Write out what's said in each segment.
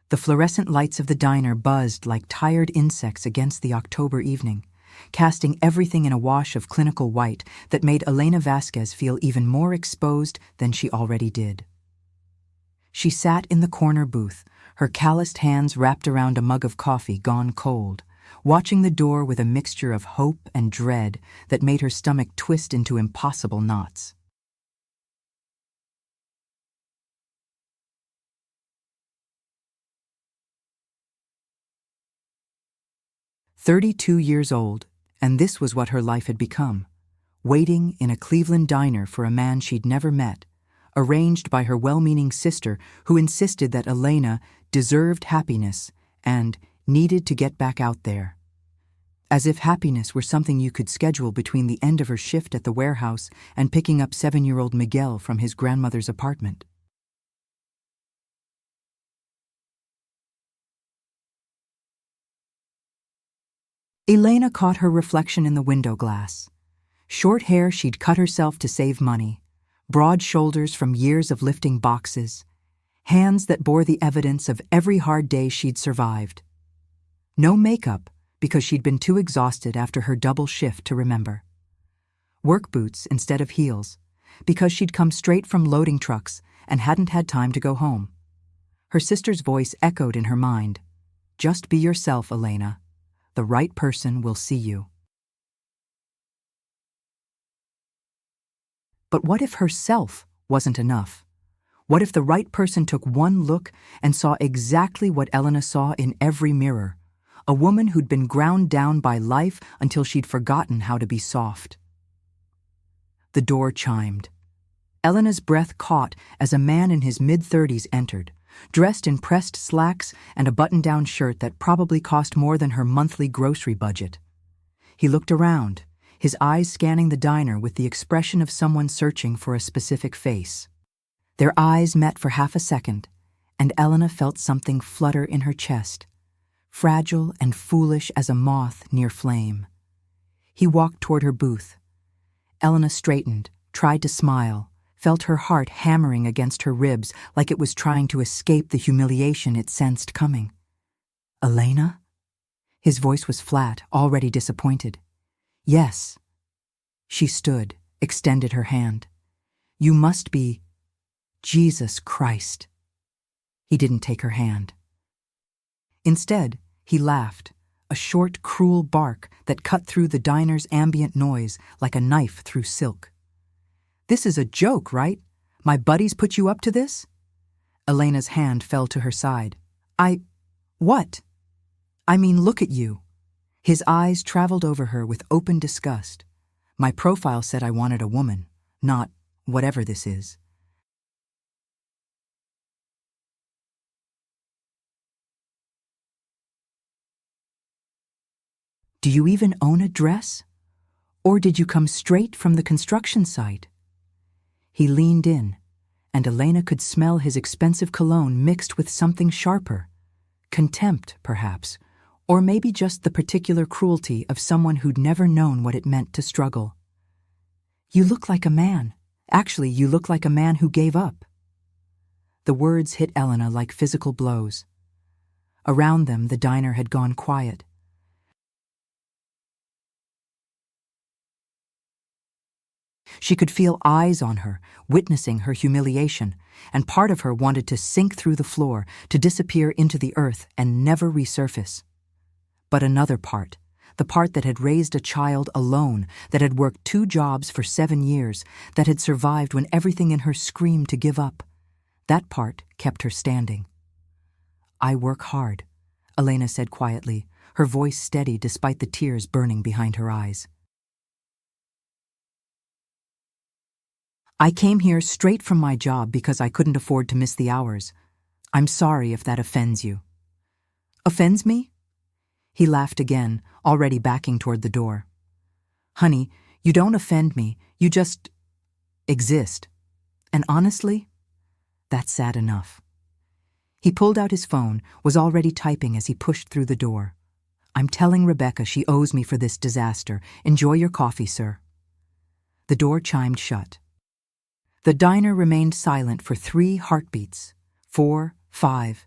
The fluorescent lights of the diner buzzed like tired insects against the October evening, casting everything in a wash of clinical white that made Elena Vasquez feel even more exposed than she already did. She sat in the corner booth, her calloused hands wrapped around a mug of coffee gone cold, watching the door with a mixture of hope and dread that made her stomach twist into impossible knots. "32 years old, and this was what her life had become. Waiting in a Cleveland diner for a man she'd never met, arranged by her well-meaning sister who insisted that Elena deserved happiness and needed to get back out there. As if happiness were something you could schedule between the end of her shift at the warehouse and picking up 7-year-old Miguel from his grandmother's apartment. Elena caught her reflection in the window glass. Short hair she'd cut herself to save money, broad shoulders from years of lifting boxes, hands that bore the evidence of every hard day she'd survived. No makeup, because she'd been too exhausted after her double shift to remember. Work boots instead of heels, because she'd come straight from loading trucks and hadn't had time to go home. Her sister's voice echoed in her mind. "Just be yourself, Elena. The right person will see you." But what if herself wasn't enough? What if the right person took one look and saw exactly what Elena saw in every mirror? A woman who'd been ground down by life until she'd forgotten how to be soft. The door chimed. Elena's breath caught as a man in his mid-30s entered, dressed in pressed slacks and a button-down shirt that probably cost more than her monthly grocery budget. He looked around, his eyes scanning the diner with the expression of someone searching for a specific face. Their eyes met for half a second, and Elena felt something flutter in her chest, fragile and foolish as a moth near flame. He walked toward her booth. Elena straightened, tried to smile, felt her heart hammering against her ribs like it was trying to escape the humiliation it sensed coming. "Elena?" His voice was flat, already disappointed. "Yes." She stood, extended her hand. "You must be... Jesus Christ." He didn't take her hand. Instead, he laughed, a short, cruel bark that cut through the diner's ambient noise like a knife through silk. "This is a joke, right? My buddies put you up to this?" Elena's hand fell to her side. What? I mean, look at you." His eyes traveled over her with open disgust. "My profile said I wanted a woman, not whatever this is." "Do you even own a dress? Or did you come straight from the construction site?" He leaned in, and Elena could smell his expensive cologne mixed with something sharper. Contempt, perhaps, or maybe just the particular cruelty of someone who'd never known what it meant to struggle. "You look like a man. Actually, you look like a man who gave up." The words hit Elena like physical blows. Around them, the diner had gone quiet. She could feel eyes on her, witnessing her humiliation, and part of her wanted to sink through the floor, to disappear into the earth and never resurface. But another part, the part that had raised a child alone, that had worked 2 jobs for 7 years, that had survived when everything in her screamed to give up, that part kept her standing. "I work hard," Elena said quietly, her voice steady despite the tears burning behind her eyes. "I came here straight from my job because I couldn't afford to miss the hours. I'm sorry if that offends you." "Offends me?" He laughed again, already backing toward the door. "Honey, you don't offend me, you just exist. And honestly, that's sad enough." He pulled out his phone, was already typing as he pushed through the door. "I'm telling Rebecca she owes me for this disaster. Enjoy your coffee, sir." The door chimed shut. The diner remained silent for 3 heartbeats, 4, 5,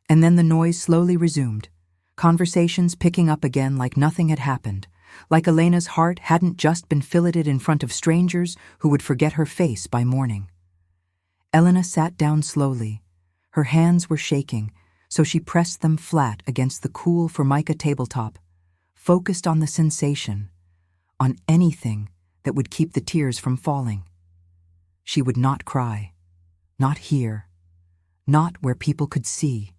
And then the noise slowly resumed, conversations picking up again like nothing had happened, like Elena's heart hadn't just been filleted in front of strangers who would forget her face by morning. Elena sat down slowly. Her hands were shaking, so she pressed them flat against the cool Formica tabletop, focused on the sensation, on anything that would keep the tears from falling. She would not cry, not here, not where people could see.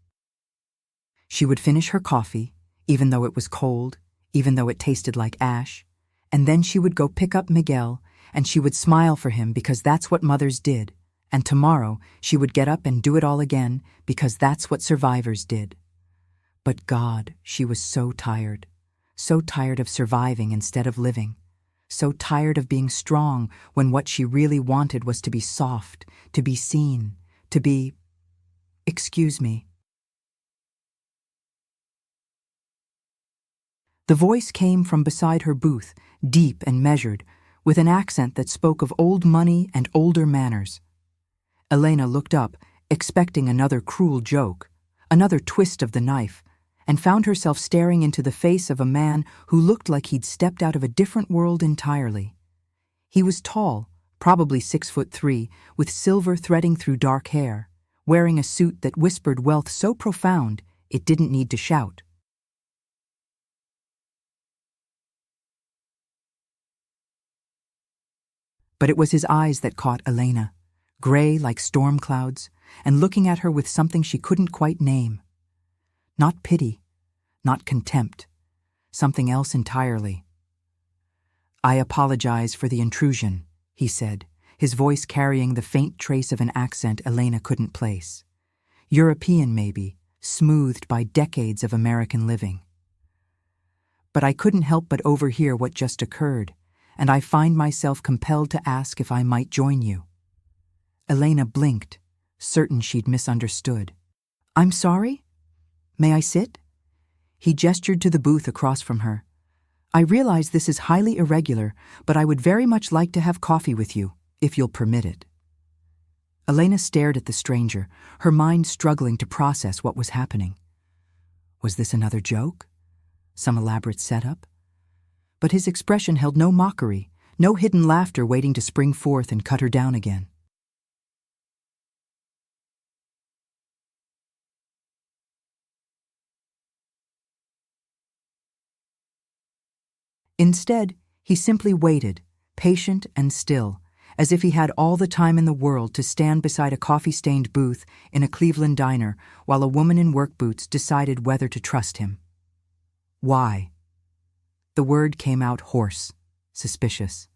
She would finish her coffee, even though it was cold, even though it tasted like ash, and then she would go pick up Miguel, and she would smile for him because that's what mothers did, and tomorrow she would get up and do it all again because that's what survivors did. But God, she was so tired of surviving instead of living, so tired of being strong when what she really wanted was to be soft, to be seen, to be, excuse me. The voice came from beside her booth, deep and measured, with an accent that spoke of old money and older manners. Elena looked up, expecting another cruel joke, another twist of the knife, and found herself staring into the face of a man who looked like he'd stepped out of a different world entirely. He was tall, probably 6'3", with silver threading through dark hair, wearing a suit that whispered wealth so profound it didn't need to shout. But it was his eyes that caught Elena, gray like storm clouds, and looking at her with something she couldn't quite name. Not pity, not contempt, something else entirely. "I apologize for the intrusion," he said, his voice carrying the faint trace of an accent Elena couldn't place. European, maybe, smoothed by decades of American living. "But I couldn't help but overhear what just occurred, and I find myself compelled to ask if I might join you." Elena blinked, certain she'd misunderstood. "I'm sorry? May I sit?" He gestured to the booth across from her. "I realize this is highly irregular, but I would very much like to have coffee with you, if you'll permit it." Elena stared at the stranger, her mind struggling to process what was happening. Was this another joke? Some elaborate setup? But his expression held no mockery, no hidden laughter waiting to spring forth and cut her down again. Instead, he simply waited, patient and still, as if he had all the time in the world to stand beside a coffee-stained booth in a Cleveland diner while a woman in work boots decided whether to trust him. Why? The word came out hoarse, suspicious.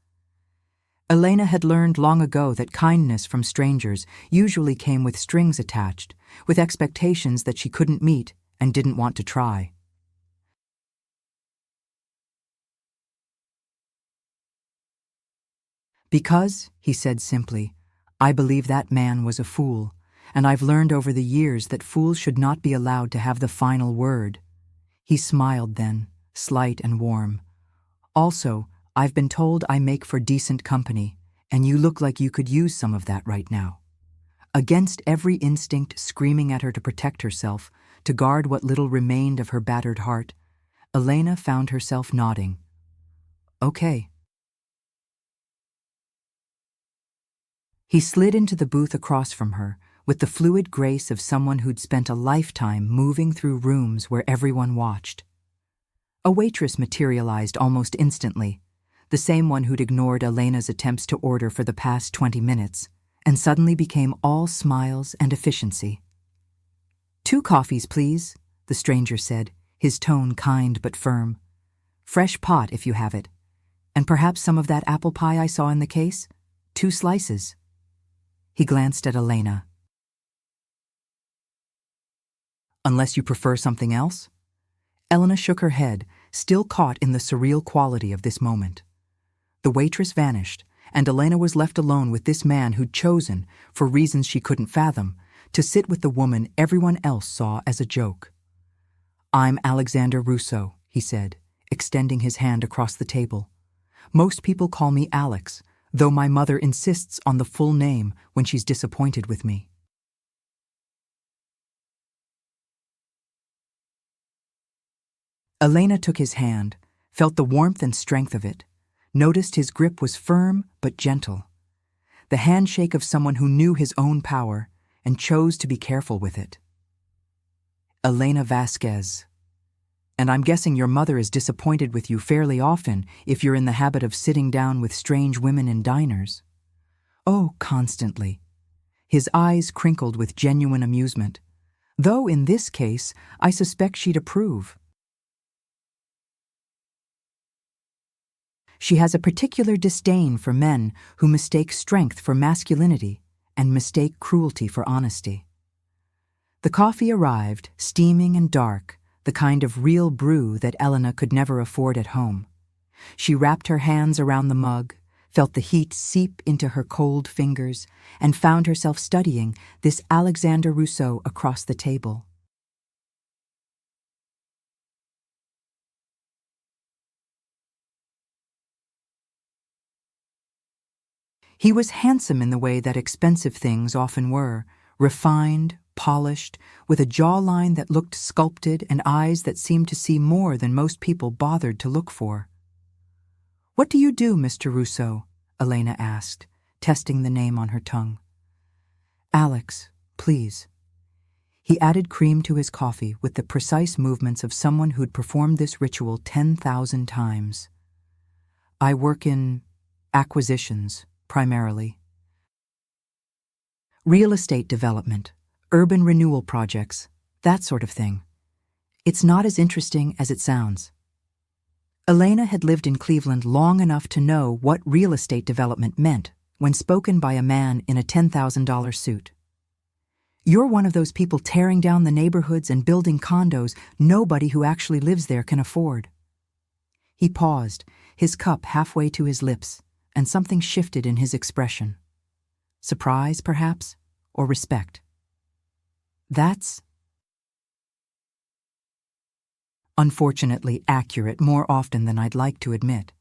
Elena had learned long ago that kindness from strangers usually came with strings attached, with expectations that she couldn't meet and didn't want to try. "Because," he said simply, "I believe that man was a fool, and I've learned over the years that fools should not be allowed to have the final word." He smiled then, slight and warm. "Also, I've been told I make for decent company, and you look like you could use some of that right now." Against every instinct screaming at her to protect herself, to guard what little remained of her battered heart, Elena found herself nodding. "Okay." He slid into the booth across from her, with the fluid grace of someone who'd spent a lifetime moving through rooms where everyone watched. A waitress materialized almost instantly, the same one who'd ignored Elena's attempts to order for the past 20 minutes, and suddenly became all smiles and efficiency. "2 coffees, please," the stranger said, his tone kind but firm. "Fresh pot if you have it. And perhaps some of that apple pie I saw in the case? 2 slices." He glanced at Elena. "Unless you prefer something else?" Elena shook her head, still caught in the surreal quality of this moment. The waitress vanished, and Elena was left alone with this man who'd chosen, for reasons she couldn't fathom, to sit with the woman everyone else saw as a joke. "I'm Alexander Russo," he said, extending his hand across the table. "Most people call me Alex, though my mother insists on the full name when she's disappointed with me." Elena took his hand, felt the warmth and strength of it, noticed his grip was firm but gentle. The handshake of someone who knew his own power and chose to be careful with it. Elena Vasquez. And I'm guessing your mother is disappointed with you fairly often if you're in the habit of sitting down with strange women in diners. Oh, constantly. His eyes crinkled with genuine amusement. Though in this case, I suspect she'd approve. She has a particular disdain for men who mistake strength for masculinity and mistake cruelty for honesty. The coffee arrived, steaming and dark, the kind of real brew that Elena could never afford at home. She wrapped her hands around the mug, felt the heat seep into her cold fingers, and found herself studying this Alexander Rousseau across the table. He was handsome in the way that expensive things often were, refined, polished, with a jawline that looked sculpted and eyes that seemed to see more than most people bothered to look for. "What do you do, Mr. Rousseau?" Elena asked, testing the name on her tongue. "Alex, please." He added cream to his coffee with the precise movements of someone who'd performed this ritual 10,000 times. "I work in acquisitions, primarily. Real estate development, urban renewal projects, that sort of thing. It's not as interesting as it sounds." Elena had lived in Cleveland long enough to know what real estate development meant when spoken by a man in a $10,000 suit. "You're one of those people tearing down the neighborhoods and building condos nobody who actually lives there can afford." He paused, his cup halfway to his lips, and something shifted in his expression. Surprise, perhaps, or respect. "That's unfortunately accurate more often than I'd like to admit,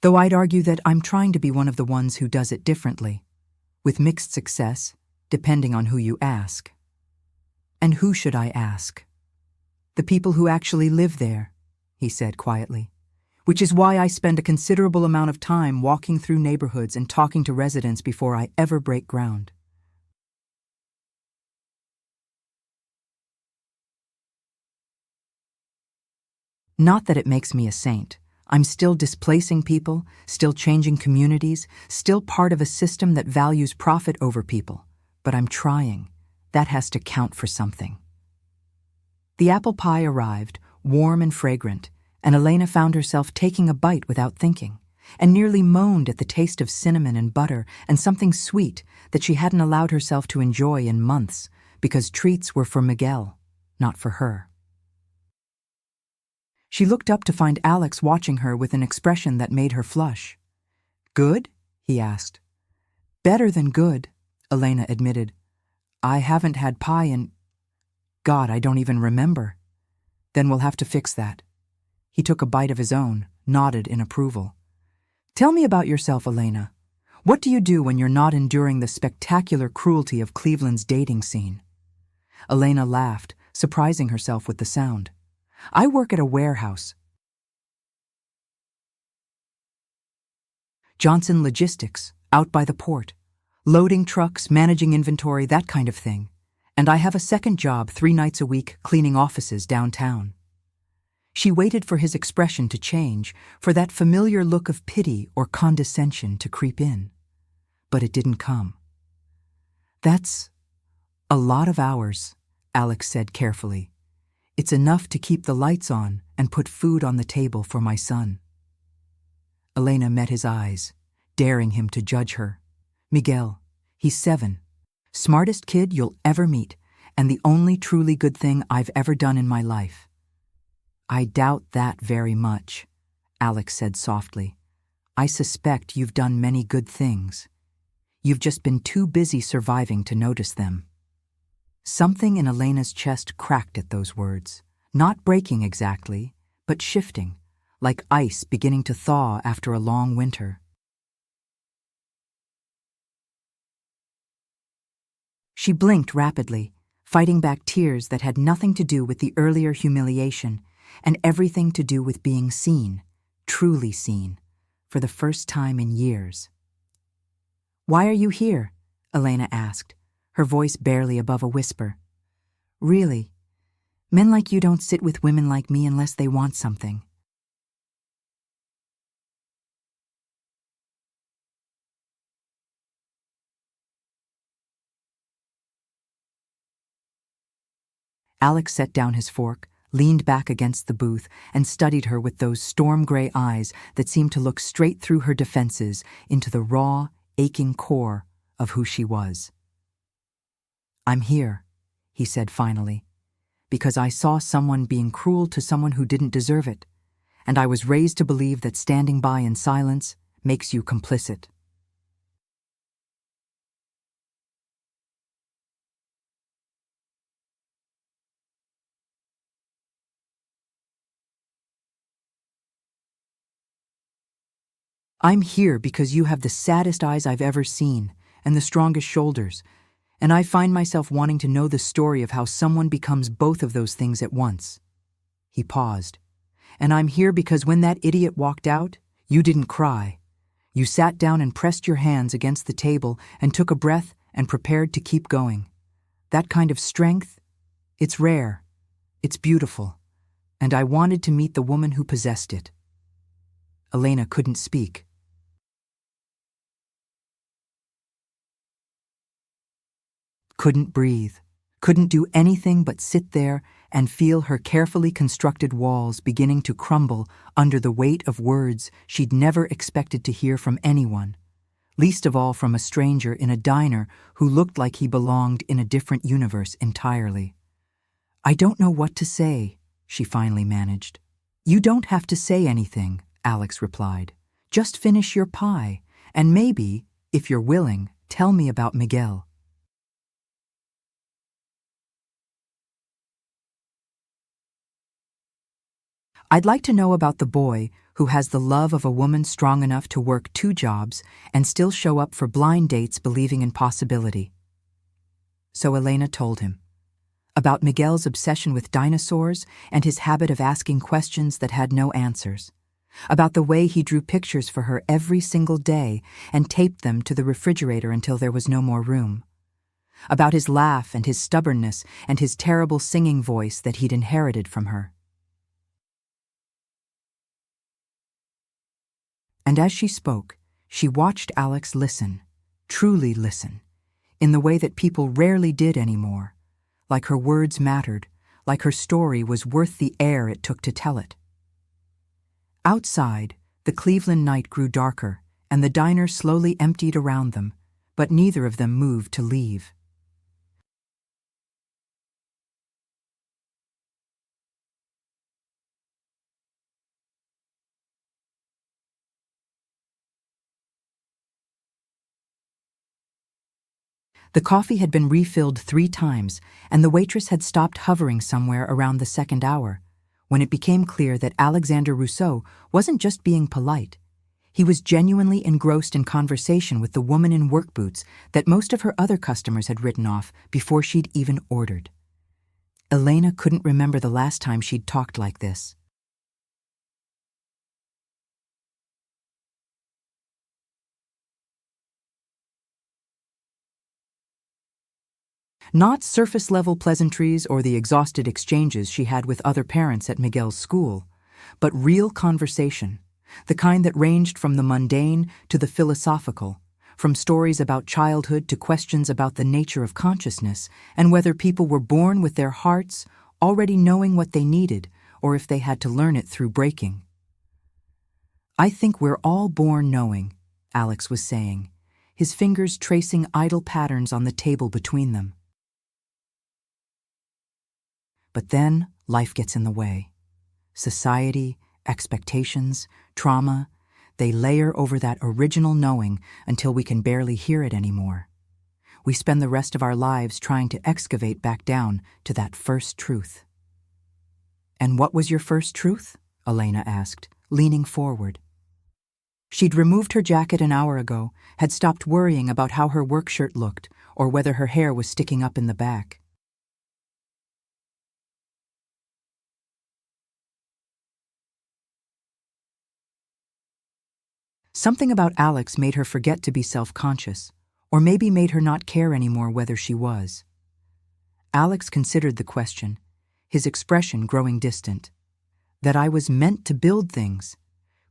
though I'd argue that I'm trying to be one of the ones who does it differently, with mixed success, depending on who you ask." "And who should I ask?" "The people who actually live there," he said quietly. "Which is why I spend a considerable amount of time walking through neighborhoods and talking to residents before I ever break ground." Not that it makes me a saint. I'm still displacing people, still changing communities, still part of a system that values profit over people. But I'm trying. That has to count for something. The apple pie arrived, warm and fragrant, and Elena found herself taking a bite without thinking, and nearly moaned at the taste of cinnamon and butter and something sweet that she hadn't allowed herself to enjoy in months because treats were for Miguel, not for her. She looked up to find Alex watching her with an expression that made her flush. "Good?" he asked. "Better than good," Elena admitted. "I haven't had pie in... God, I don't even remember." "Then we'll have to fix that." He took a bite of his own, nodded in approval. "Tell me about yourself, Elena. What do you do when you're not enduring the spectacular cruelty of Cleveland's dating scene?" Elena laughed, surprising herself with the sound. "I work at a warehouse. Johnson Logistics, out by the port. Loading trucks, managing inventory, that kind of thing. And I have a second job 3 nights a week cleaning offices downtown." She waited for his expression to change, for that familiar look of pity or condescension to creep in. But it didn't come. "That's a lot of hours," Alex said carefully. "It's enough to keep the lights on and put food on the table for my son." Elena met his eyes, daring him to judge her. "Miguel, he's 7. Smartest kid you'll ever meet, and the only truly good thing I've ever done in my life." "I doubt that very much," Alex said softly. "I suspect you've done many good things. You've just been too busy surviving to notice them." Something in Elena's chest cracked at those words, not breaking exactly, but shifting, like ice beginning to thaw after a long winter. She blinked rapidly, fighting back tears that had nothing to do with the earlier humiliation, and everything to do with being seen, truly seen, for the first time in years. "Why are you here?" Elena asked, her voice barely above a whisper. "Really, men like you don't sit with women like me unless they want something." Alex set down his fork, leaned back against the booth, and studied her with those storm-gray eyes that seemed to look straight through her defenses into the raw, aching core of who she was. "I'm here," he said finally, "because I saw someone being cruel to someone who didn't deserve it, and I was raised to believe that standing by in silence makes you complicit." "I'm here because you have the saddest eyes I've ever seen and the strongest shoulders, and I find myself wanting to know the story of how someone becomes both of those things at once." He paused. "And I'm here because when that idiot walked out, you didn't cry. You sat down and pressed your hands against the table and took a breath and prepared to keep going. That kind of strength, it's rare, it's beautiful, and I wanted to meet the woman who possessed it." Elena couldn't speak. Couldn't breathe, couldn't do anything but sit there and feel her carefully constructed walls beginning to crumble under the weight of words she'd never expected to hear from anyone, least of all from a stranger in a diner who looked like he belonged in a different universe entirely. "I don't know what to say," she finally managed. "You don't have to say anything," Alex replied. "Just finish your pie, and maybe, if you're willing, tell me about Miguel." "I'd like to know about the boy who has the love of a woman strong enough to work 2 jobs and still show up for blind dates believing in possibility." So Elena told him about Miguel's obsession with dinosaurs and his habit of asking questions that had no answers, about the way he drew pictures for her every single day and taped them to the refrigerator until there was no more room, about his laugh and his stubbornness and his terrible singing voice that he'd inherited from her. And as she spoke, she watched Alex listen, truly listen, in the way that people rarely did anymore, like her words mattered, like her story was worth the air it took to tell it. Outside, the Cleveland night grew darker, and the diner slowly emptied around them, but neither of them moved to leave. The coffee had been refilled 3 times, and the waitress had stopped hovering somewhere around the 2nd hour, when it became clear that Alexander Rousseau wasn't just being polite. He was genuinely engrossed in conversation with the woman in work boots that most of her other customers had written off before she'd even ordered. Elena couldn't remember the last time she'd talked like this. Not surface-level pleasantries or the exhausted exchanges she had with other parents at Miguel's school, but real conversation, the kind that ranged from the mundane to the philosophical, from stories about childhood to questions about the nature of consciousness and whether people were born with their hearts already knowing what they needed or if they had to learn it through breaking. "I think we're all born knowing," Alex was saying, his fingers tracing idle patterns on the table between them. But then life gets in the way. Society, expectations, trauma, they layer over that original knowing until we can barely hear it anymore. We spend the rest of our lives trying to excavate back down to that first truth. "And what was your first truth?" Elena asked, leaning forward. She'd removed her jacket an hour ago, had stopped worrying about how her work shirt looked or whether her hair was sticking up in the back. Something about Alex made her forget to be self-conscious, or maybe made her not care anymore whether she was. Alex considered the question, his expression growing distant. That I was meant to build things,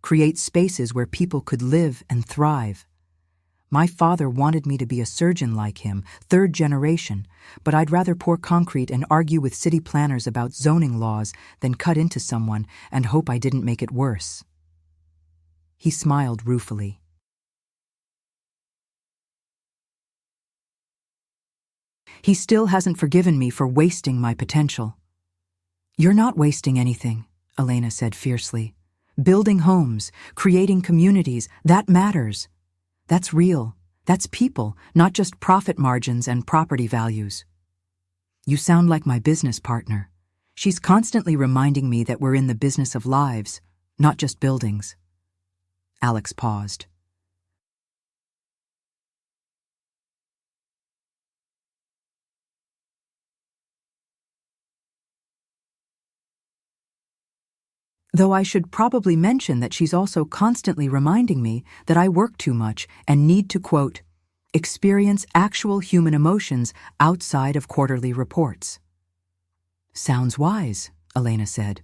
create spaces where people could live and thrive. My father wanted me to be a surgeon like him, third generation, but I'd rather pour concrete and argue with city planners about zoning laws than cut into someone and hope I didn't make it worse. He smiled ruefully. He still hasn't forgiven me for wasting my potential. You're not wasting anything, Elena said fiercely. Building homes, creating communities, that matters. That's real. That's people, not just profit margins and property values. You sound like my business partner. She's constantly reminding me that we're in the business of lives, not just buildings. Alex paused. Though I should probably mention that she's also constantly reminding me that I work too much and need to, quote, experience actual human emotions outside of quarterly reports. Sounds wise, Elena said.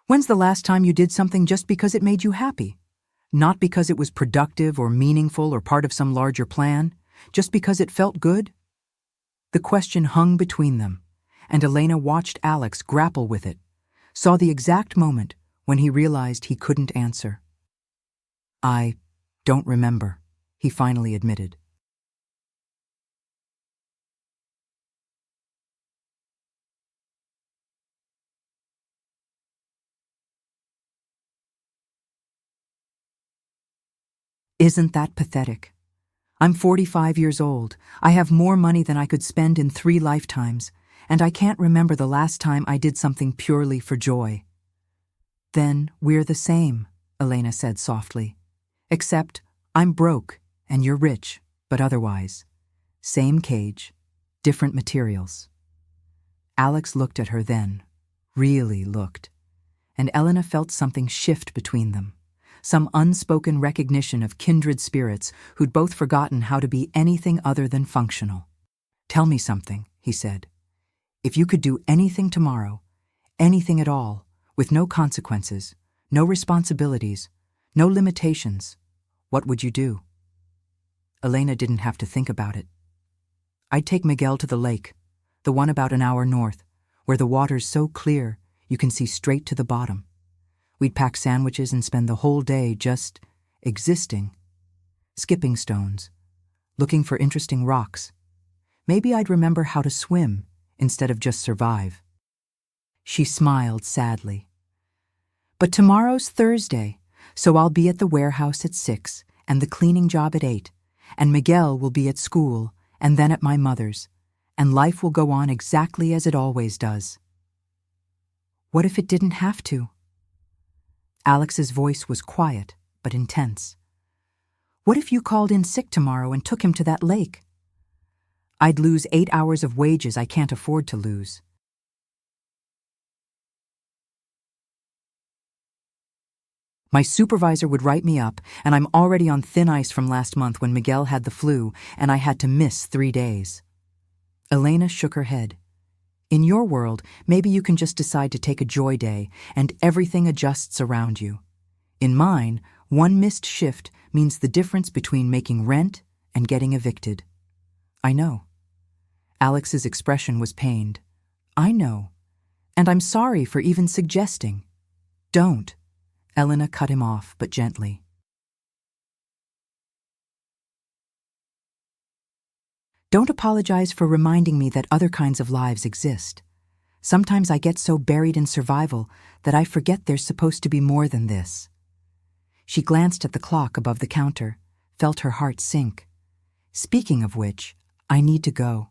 When's the last time you did something just because it made you happy? Not because it was productive or meaningful or part of some larger plan, just because it felt good? The question hung between them, and Elena watched Alex grapple with it, saw the exact moment when he realized he couldn't answer. I don't remember, he finally admitted. Isn't that pathetic? I'm 45 years old. I have more money than I could spend in 3 lifetimes, and I can't remember the last time I did something purely for joy. Then we're the same, Elena said softly. Except I'm broke and you're rich, but otherwise. Same cage, different materials. Alex looked at her then, really looked, and Elena felt something shift between them. Some unspoken recognition of kindred spirits who'd both forgotten how to be anything other than functional. Tell me something, he said. If you could do anything tomorrow, anything at all, with no consequences, no responsibilities, no limitations, what would you do? Elena didn't have to think about it. I'd take Miguel to the lake, the one about an hour north, where the water's so clear you can see straight to the bottom. We'd pack sandwiches and spend the whole day just existing, skipping stones, looking for interesting rocks. Maybe I'd remember how to swim instead of just survive. She smiled sadly. But tomorrow's Thursday, so I'll be at the warehouse at 6 and the cleaning job at 8, and Miguel will be at school and then at my mother's, and life will go on exactly as it always does. What if it didn't have to? Alex's voice was quiet, but intense. What if you called in sick tomorrow and took him to that lake? I'd lose 8 hours of wages I can't afford to lose. My supervisor would write me up, and I'm already on thin ice from last month when Miguel had the flu, and I had to miss 3 days. Elena shook her head. In your world, maybe you can just decide to take a joy day, and everything adjusts around you. In mine, one missed shift means the difference between making rent and getting evicted. I know. Alex's expression was pained. I know. And I'm sorry for even suggesting. Don't. Elena cut him off, but gently. Don't apologize for reminding me that other kinds of lives exist. Sometimes I get so buried in survival that I forget there's supposed to be more than this. She glanced at the clock above the counter, felt her heart sink. Speaking of which, I need to go.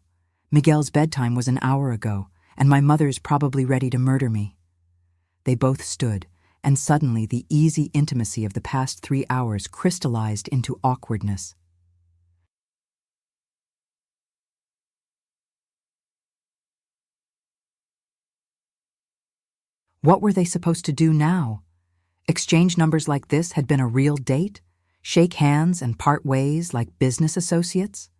Miguel's bedtime was an hour ago, and my mother's probably ready to murder me. They both stood, and suddenly the easy intimacy of the past 3 hours crystallized into awkwardness. What were they supposed to do now? Exchange numbers like this had been a real date? Shake hands and part ways like business associates?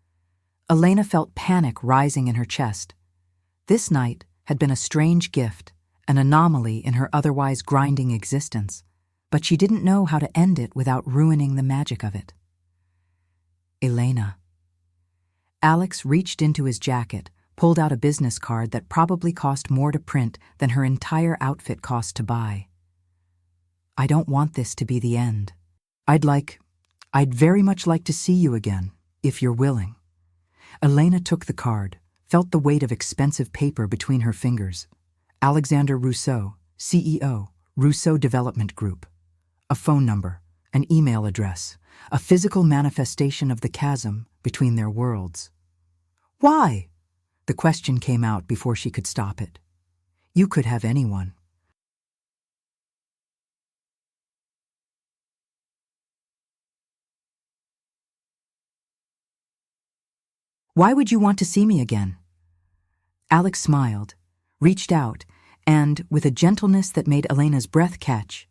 Elena felt panic rising in her chest. This night had been a strange gift, an anomaly in her otherwise grinding existence, but she didn't know how to end it without ruining the magic of it. Elena. Alex reached into his jacket, pulled out a business card that probably cost more to print than her entire outfit cost to buy. I don't want this to be the end. I'd very much like to see you again, if you're willing. Elena took the card, felt the weight of expensive paper between her fingers. Alexander Rousseau, CEO, Rousseau Development Group. A phone number, an email address, a physical manifestation of the chasm between their worlds. Why? The question came out before she could stop it. You could have anyone. Why would you want to see me again? Alex smiled, reached out, and, with a gentleness that made Elena's breath catch,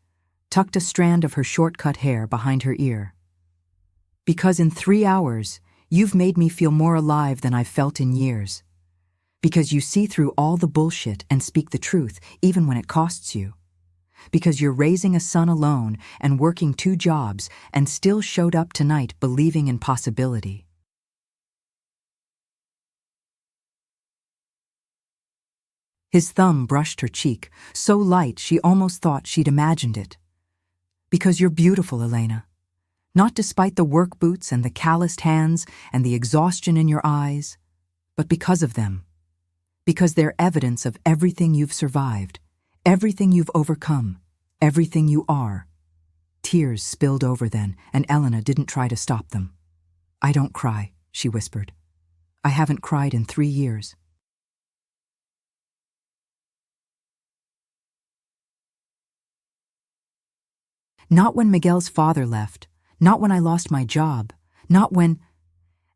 tucked a strand of her short-cut hair behind her ear. Because in 3 hours, you've made me feel more alive than I've felt in years. Because you see through all the bullshit and speak the truth, even when it costs you. Because you're raising a son alone and working 2 jobs and still showed up tonight believing in possibility. His thumb brushed her cheek, so light she almost thought she'd imagined it. Because you're beautiful, Elena. Not despite the work boots and the calloused hands and the exhaustion in your eyes, but because of them. Because they're evidence of everything you've survived, everything you've overcome, everything you are. Tears spilled over then, and Elena didn't try to stop them. I don't cry, she whispered. I haven't cried in 3 years. Not when Miguel's father left, not when I lost my job, not when—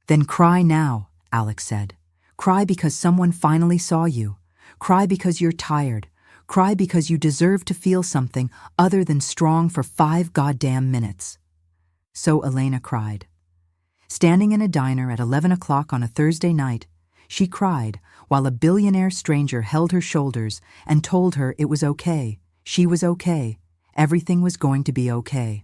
Then cry now, Alex said. Cry because someone finally saw you. Cry because you're tired. Cry because you deserve to feel something other than strong for 5 goddamn minutes. So Elena cried. Standing in a diner at 11 o'clock on a Thursday night, she cried while a billionaire stranger held her shoulders and told her it was okay, she was okay, everything was going to be okay.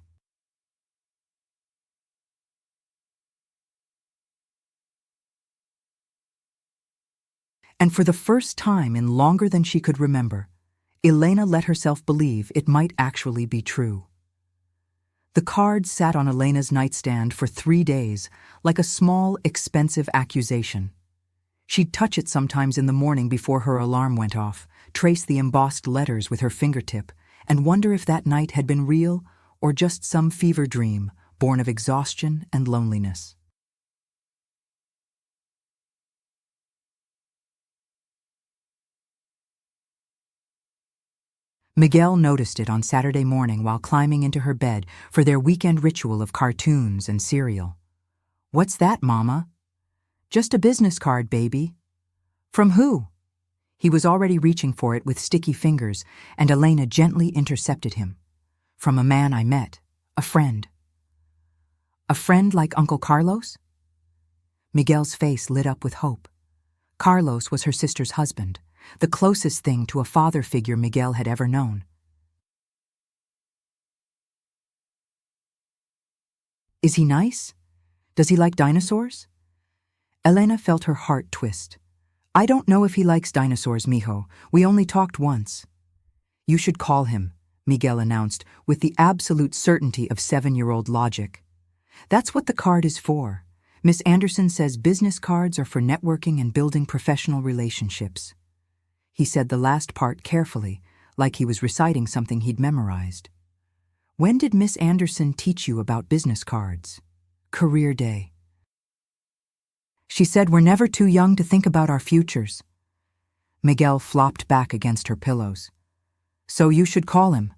And for the first time in longer than she could remember, Elena let herself believe it might actually be true. The card sat on Elena's nightstand for 3 days, like a small, expensive accusation. She'd touch it sometimes in the morning before her alarm went off, trace the embossed letters with her fingertip, and wonder if that night had been real or just some fever dream born of exhaustion and loneliness. Miguel noticed it on Saturday morning while climbing into her bed for their weekend ritual of cartoons and cereal. What's that, Mama? Just a business card, baby. From who? He was already reaching for it with sticky fingers, and Elena gently intercepted him. From a man I met, a friend. A friend like Uncle Carlos? Miguel's face lit up with hope. Carlos was her sister's husband, the closest thing to a father figure Miguel had ever known. Is he nice? Does he like dinosaurs? Elena felt her heart twist. I don't know if he likes dinosaurs, mijo. We only talked once. You should call him, Miguel announced with the absolute certainty of 7-year-old logic. That's what the card is for. Miss Anderson says business cards are for networking and building professional relationships. He said the last part carefully, like he was reciting something he'd memorized. When did Miss Anderson teach you about business cards? Career day. She said we're never too young to think about our futures. Miguel flopped back against her pillows. So you should call him.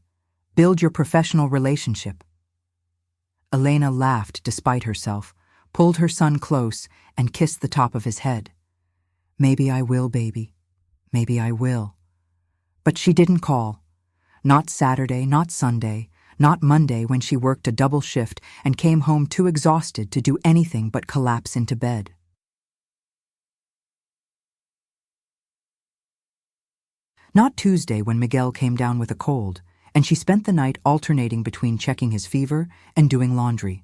Build your professional relationship. Elena laughed despite herself, pulled her son close, and kissed the top of his head. Maybe I will, baby. Maybe I will. But she didn't call. Not Saturday, not Sunday, not Monday when she worked a double shift and came home too exhausted to do anything but collapse into bed. Not Tuesday when Miguel came down with a cold, and she spent the night alternating between checking his fever and doing laundry.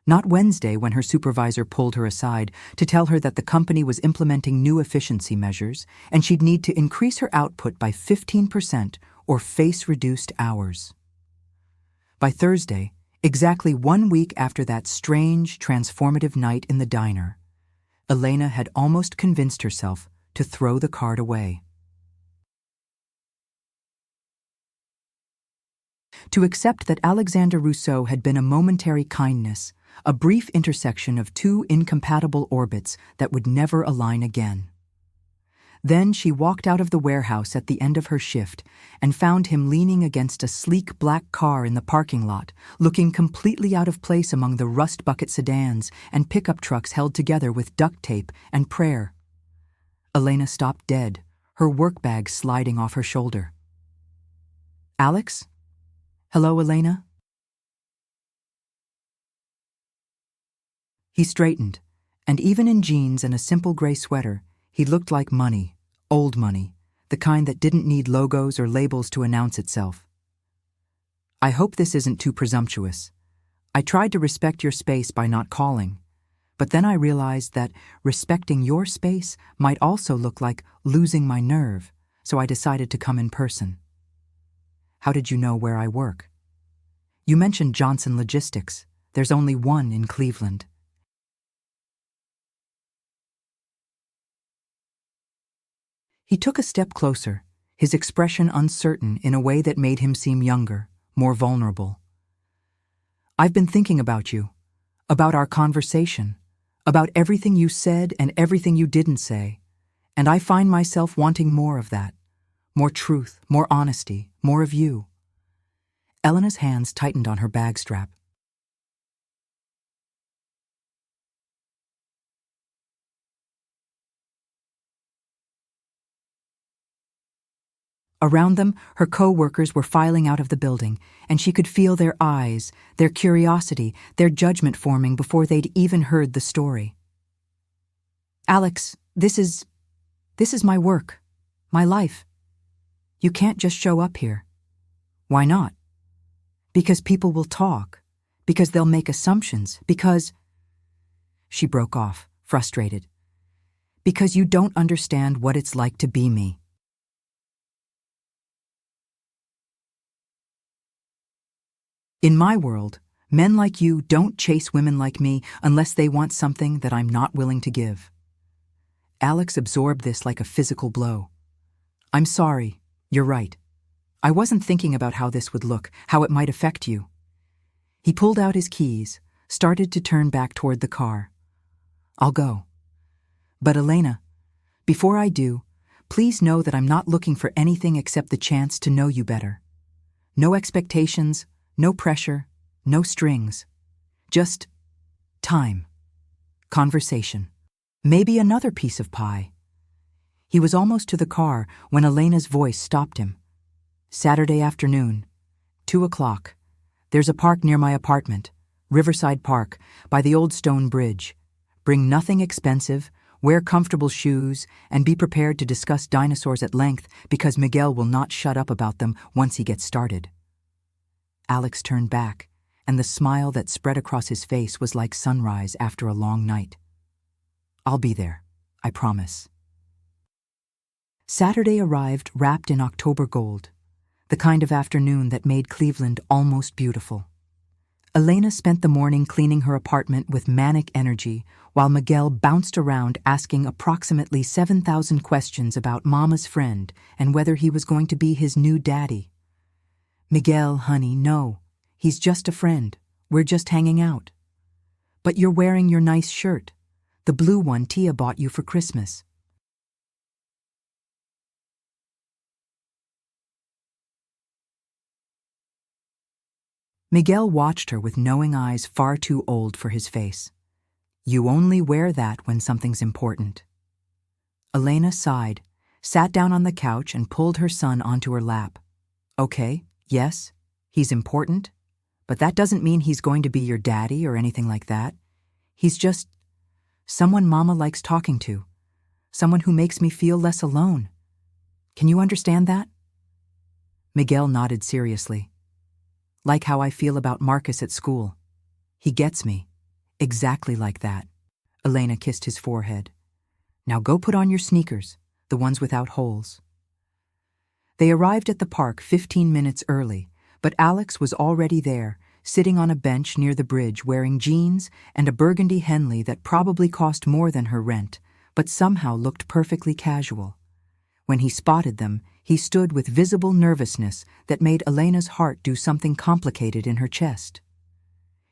Not Wednesday when her supervisor pulled her aside to tell her that the company was implementing new efficiency measures and she'd need to increase her output by 15% or face reduced hours. By Thursday, exactly 1 week after that strange, transformative night in the diner, Elena had almost convinced herself to throw the card away. To accept that Alexander Rousseau had been a momentary kindness, a brief intersection of two incompatible orbits that would never align again. Then she walked out of the warehouse at the end of her shift and found him leaning against a sleek black car in the parking lot, looking completely out of place among the rust bucket sedans and pickup trucks held together with duct tape and prayer. Elena stopped dead, her work bag sliding off her shoulder. Alex? Hello, Elena? He straightened, and even in jeans and a simple gray sweater, he looked like money, old money, the kind that didn't need logos or labels to announce itself. I hope this isn't too presumptuous. I tried to respect your space by not calling, but then I realized that respecting your space might also look like losing my nerve, so I decided to come in person. How did you know where I work? You mentioned Johnson Logistics. There's only one in Cleveland. He took a step closer, his expression uncertain in a way that made him seem younger, more vulnerable. I've been thinking about you, about our conversation, about everything you said and everything you didn't say, and I find myself wanting more of that, more truth, more honesty, more of you. Elena's hands tightened on her bag strap. Around them, her co-workers were filing out of the building, and she could feel their eyes, their curiosity, their judgment forming before they'd even heard the story. Alex, this is my work, my life. You can't just show up here. Why not? Because people will talk, because they'll make assumptions, because... She broke off, frustrated. Because you don't understand what it's like to be me. In my world, men like you don't chase women like me unless they want something that I'm not willing to give. Alex absorbed this like a physical blow. I'm sorry, you're right. I wasn't thinking about how this would look, how it might affect you. He pulled out his keys, started to turn back toward the car. I'll go. But Elena, before I do, please know that I'm not looking for anything except the chance to know you better. No expectations, no pressure, no strings. Just time. Conversation. Maybe another piece of pie. He was almost to the car when Elena's voice stopped him. Saturday afternoon, 2:00. There's a park near my apartment, Riverside Park, by the old stone bridge. Bring nothing expensive, wear comfortable shoes, and be prepared to discuss dinosaurs at length because Miguel will not shut up about them once he gets started. Alex turned back, and the smile that spread across his face was like sunrise after a long night. I'll be there, I promise. Saturday arrived wrapped in October gold, the kind of afternoon that made Cleveland almost beautiful. Elena spent the morning cleaning her apartment with manic energy while Miguel bounced around asking approximately 7,000 questions about Mama's friend and whether he was going to be his new daddy. Miguel, honey, no. He's just a friend. We're just hanging out. But you're wearing your nice shirt, the blue one Tia bought you for Christmas. Miguel watched her with knowing eyes far too old for his face. You only wear that when something's important. Elena sighed, sat down on the couch and pulled her son onto her lap. Okay, yes, he's important, but that doesn't mean he's going to be your daddy or anything like that. He's just someone Mama likes talking to, someone who makes me feel less alone. Can you understand that? Miguel nodded seriously. Like how I feel about Marcus at school. He gets me. Exactly like that. Elena kissed his forehead. Now go put on your sneakers, the ones without holes. They arrived at the park 15 minutes early, but Alex was already there, sitting on a bench near the bridge wearing jeans and a burgundy Henley that probably cost more than her rent, but somehow looked perfectly casual. When he spotted them, he stood with visible nervousness that made Elena's heart do something complicated in her chest.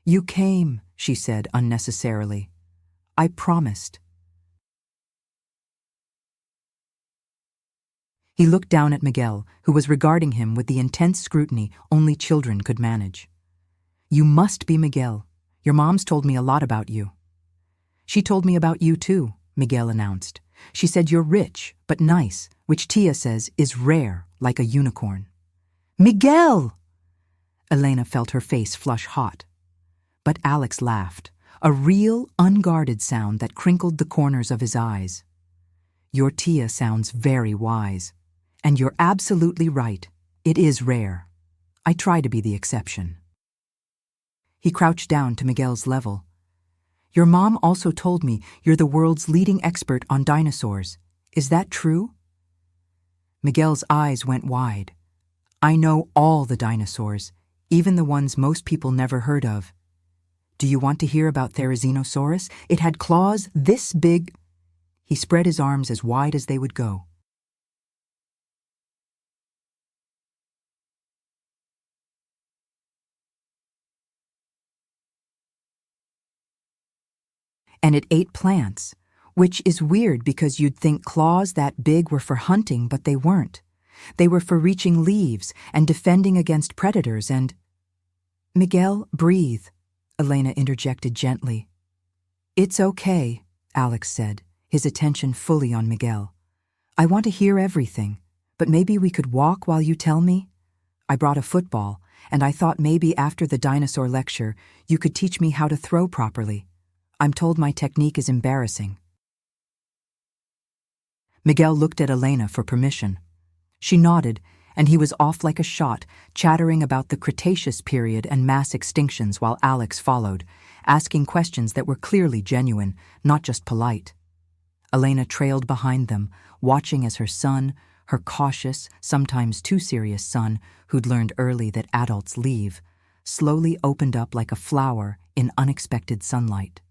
You came, she said unnecessarily. I promised. He looked down at Miguel, who was regarding him with the intense scrutiny only children could manage. You must be Miguel. Your mom's told me a lot about you. She told me about you too, Miguel announced. She said you're rich, but nice, which Tia says is rare, like a unicorn. Miguel! Elena felt her face flush hot. But Alex laughed, a real, unguarded sound that crinkled the corners of his eyes. Your Tia sounds very wise. And you're absolutely right. It is rare. I try to be the exception. He crouched down to Miguel's level. Your mom also told me you're the world's leading expert on dinosaurs. Is that true? Miguel's eyes went wide. I know all the dinosaurs, even the ones most people never heard of. Do you want to hear about Therizinosaurus? It had claws this big. He spread his arms as wide as they would go. And it ate plants, which is weird because you'd think claws that big were for hunting, but they weren't. They were for reaching leaves and defending against predators and… Miguel, breathe, Elena interjected gently. It's okay, Alex said, his attention fully on Miguel. I want to hear everything, but maybe we could walk while you tell me? I brought a football, and I thought maybe after the dinosaur lecture you could teach me how to throw properly. I'm told my technique is embarrassing. Miguel looked at Elena for permission. She nodded, and he was off like a shot, chattering about the Cretaceous period and mass extinctions while Alex followed, asking questions that were clearly genuine, not just polite. Elena trailed behind them, watching as her son, her cautious, sometimes too serious son, who'd learned early that adults leave, slowly opened up like a flower in unexpected sunlight.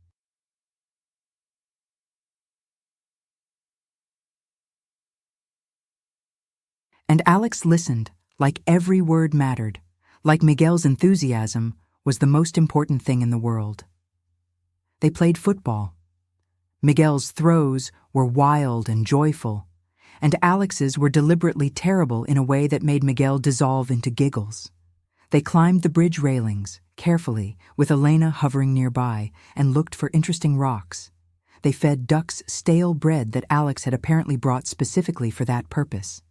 And Alex listened, like every word mattered, like Miguel's enthusiasm was the most important thing in the world. They played football. Miguel's throws were wild and joyful, and Alex's were deliberately terrible in a way that made Miguel dissolve into giggles. They climbed the bridge railings, carefully, with Elena hovering nearby, and looked for interesting rocks. They fed ducks stale bread that Alex had apparently brought specifically for that purpose.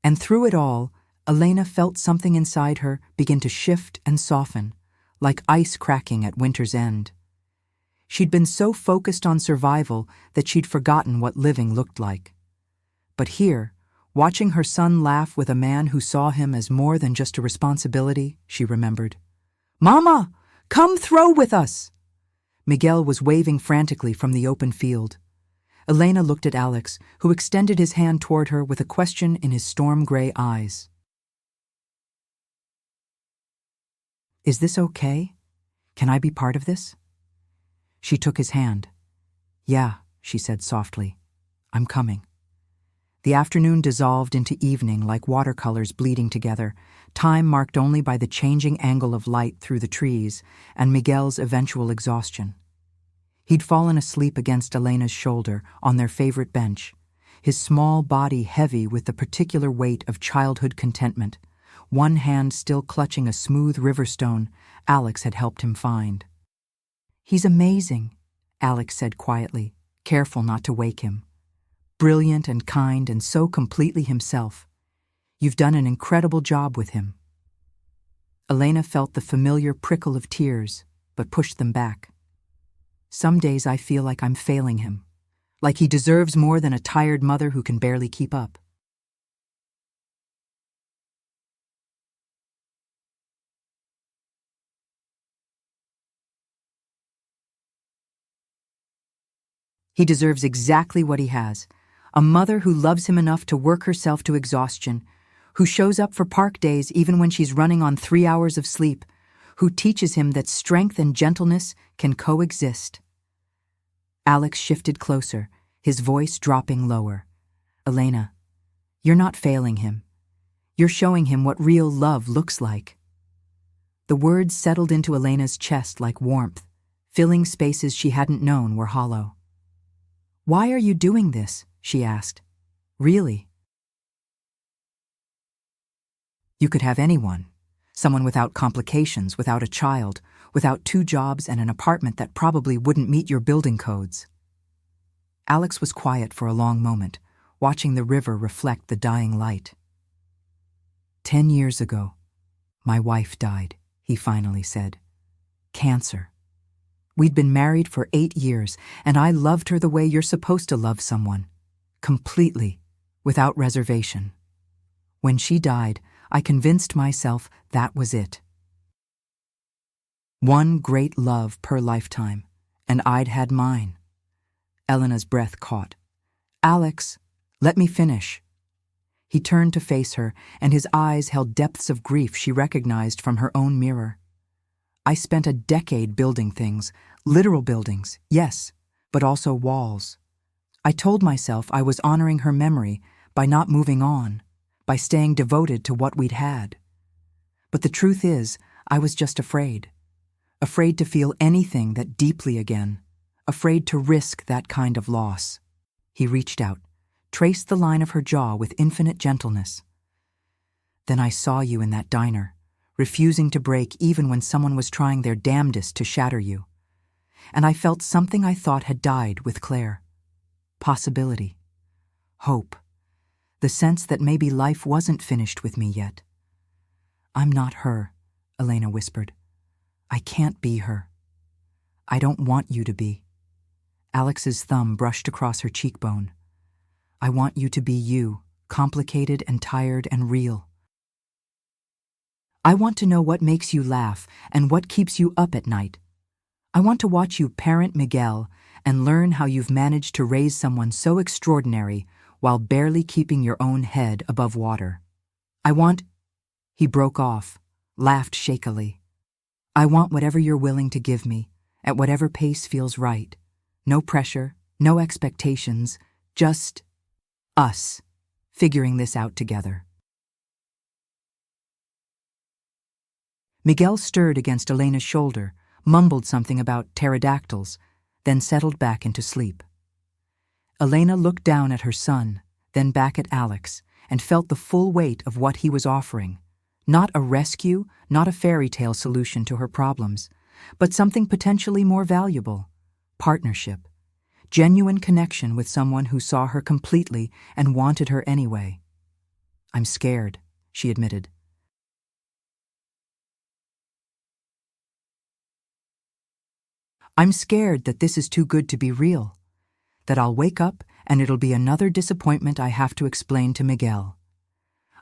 And through it all, Elena felt something inside her begin to shift and soften, like ice cracking at winter's end. She'd been so focused on survival that she'd forgotten what living looked like. But here, watching her son laugh with a man who saw him as more than just a responsibility, she remembered. Mama, come throw with us! Miguel was waving frantically from the open field. Elena looked at Alex, who extended his hand toward her with a question in his storm-gray eyes. Is this okay? Can I be part of this? She took his hand. Yeah, she said softly. I'm coming. The afternoon dissolved into evening like watercolors bleeding together, time marked only by the changing angle of light through the trees and Miguel's eventual exhaustion. He'd fallen asleep against Elena's shoulder on their favorite bench, his small body heavy with the particular weight of childhood contentment, one hand still clutching a smooth riverstone Alex had helped him find. "He's amazing," Alex said quietly, careful not to wake him. "Brilliant and kind and so completely himself. You've done an incredible job with him." Elena felt the familiar prickle of tears, but pushed them back. "Some days I feel like I'm failing him, like he deserves more than a tired mother who can barely keep up." He deserves exactly what he has, a mother who loves him enough to work herself to exhaustion, who shows up for park days even when she's running on 3 hours of sleep, who teaches him that strength and gentleness can coexist. Alex shifted closer, his voice dropping lower. "Elena, you're not failing him. You're showing him what real love looks like." The words settled into Elena's chest like warmth, filling spaces she hadn't known were hollow. "Why are you doing this?" she asked. "Really?" "You could have anyone. Someone without complications, without a child, without 2 jobs and an apartment that probably wouldn't meet your building codes." Alex was quiet for a long moment, watching the river reflect the dying light. 10 years ago, my wife died, he finally said. Cancer. We'd been married for 8 years, and I loved her the way you're supposed to love someone. Completely, without reservation. When she died, I convinced myself that was it. One great love per lifetime, and I'd had mine. Elena's breath caught. "Alex, let me finish." He turned to face her, and his eyes held depths of grief she recognized from her own mirror. "I spent a decade building things, literal buildings, yes, but also walls. I told myself I was honoring her memory by not moving on, by staying devoted to what we'd had. But the truth is, I was just afraid. Afraid to feel anything that deeply again. Afraid to risk that kind of loss." He reached out, traced the line of her jaw with infinite gentleness. "Then I saw you in that diner, refusing to break even when someone was trying their damnedest to shatter you. And I felt something I thought had died with Claire. Possibility. Hope. The sense that maybe life wasn't finished with me yet." "I'm not her," Elena whispered. "I can't be her. I don't want you to be." Alex's thumb brushed across her cheekbone. "I want you to be you, complicated and tired and real. I want to know what makes you laugh and what keeps you up at night. I want to watch you parent Miguel and learn how you've managed to raise someone so extraordinary while barely keeping your own head above water. I want—" He broke off, laughed shakily. "I want whatever you're willing to give me, at whatever pace feels right. No pressure, no expectations, just us, figuring this out together." Miguel stirred against Elena's shoulder, mumbled something about pterodactyls, then settled back into sleep. Elena looked down at her son, then back at Alex, and felt the full weight of what he was offering. Not a rescue, not a fairy tale solution to her problems, but something potentially more valuable. Partnership. Genuine connection with someone who saw her completely and wanted her anyway. "I'm scared," she admitted. "I'm scared that this is too good to be real, that I'll wake up and it'll be another disappointment I have to explain to Miguel.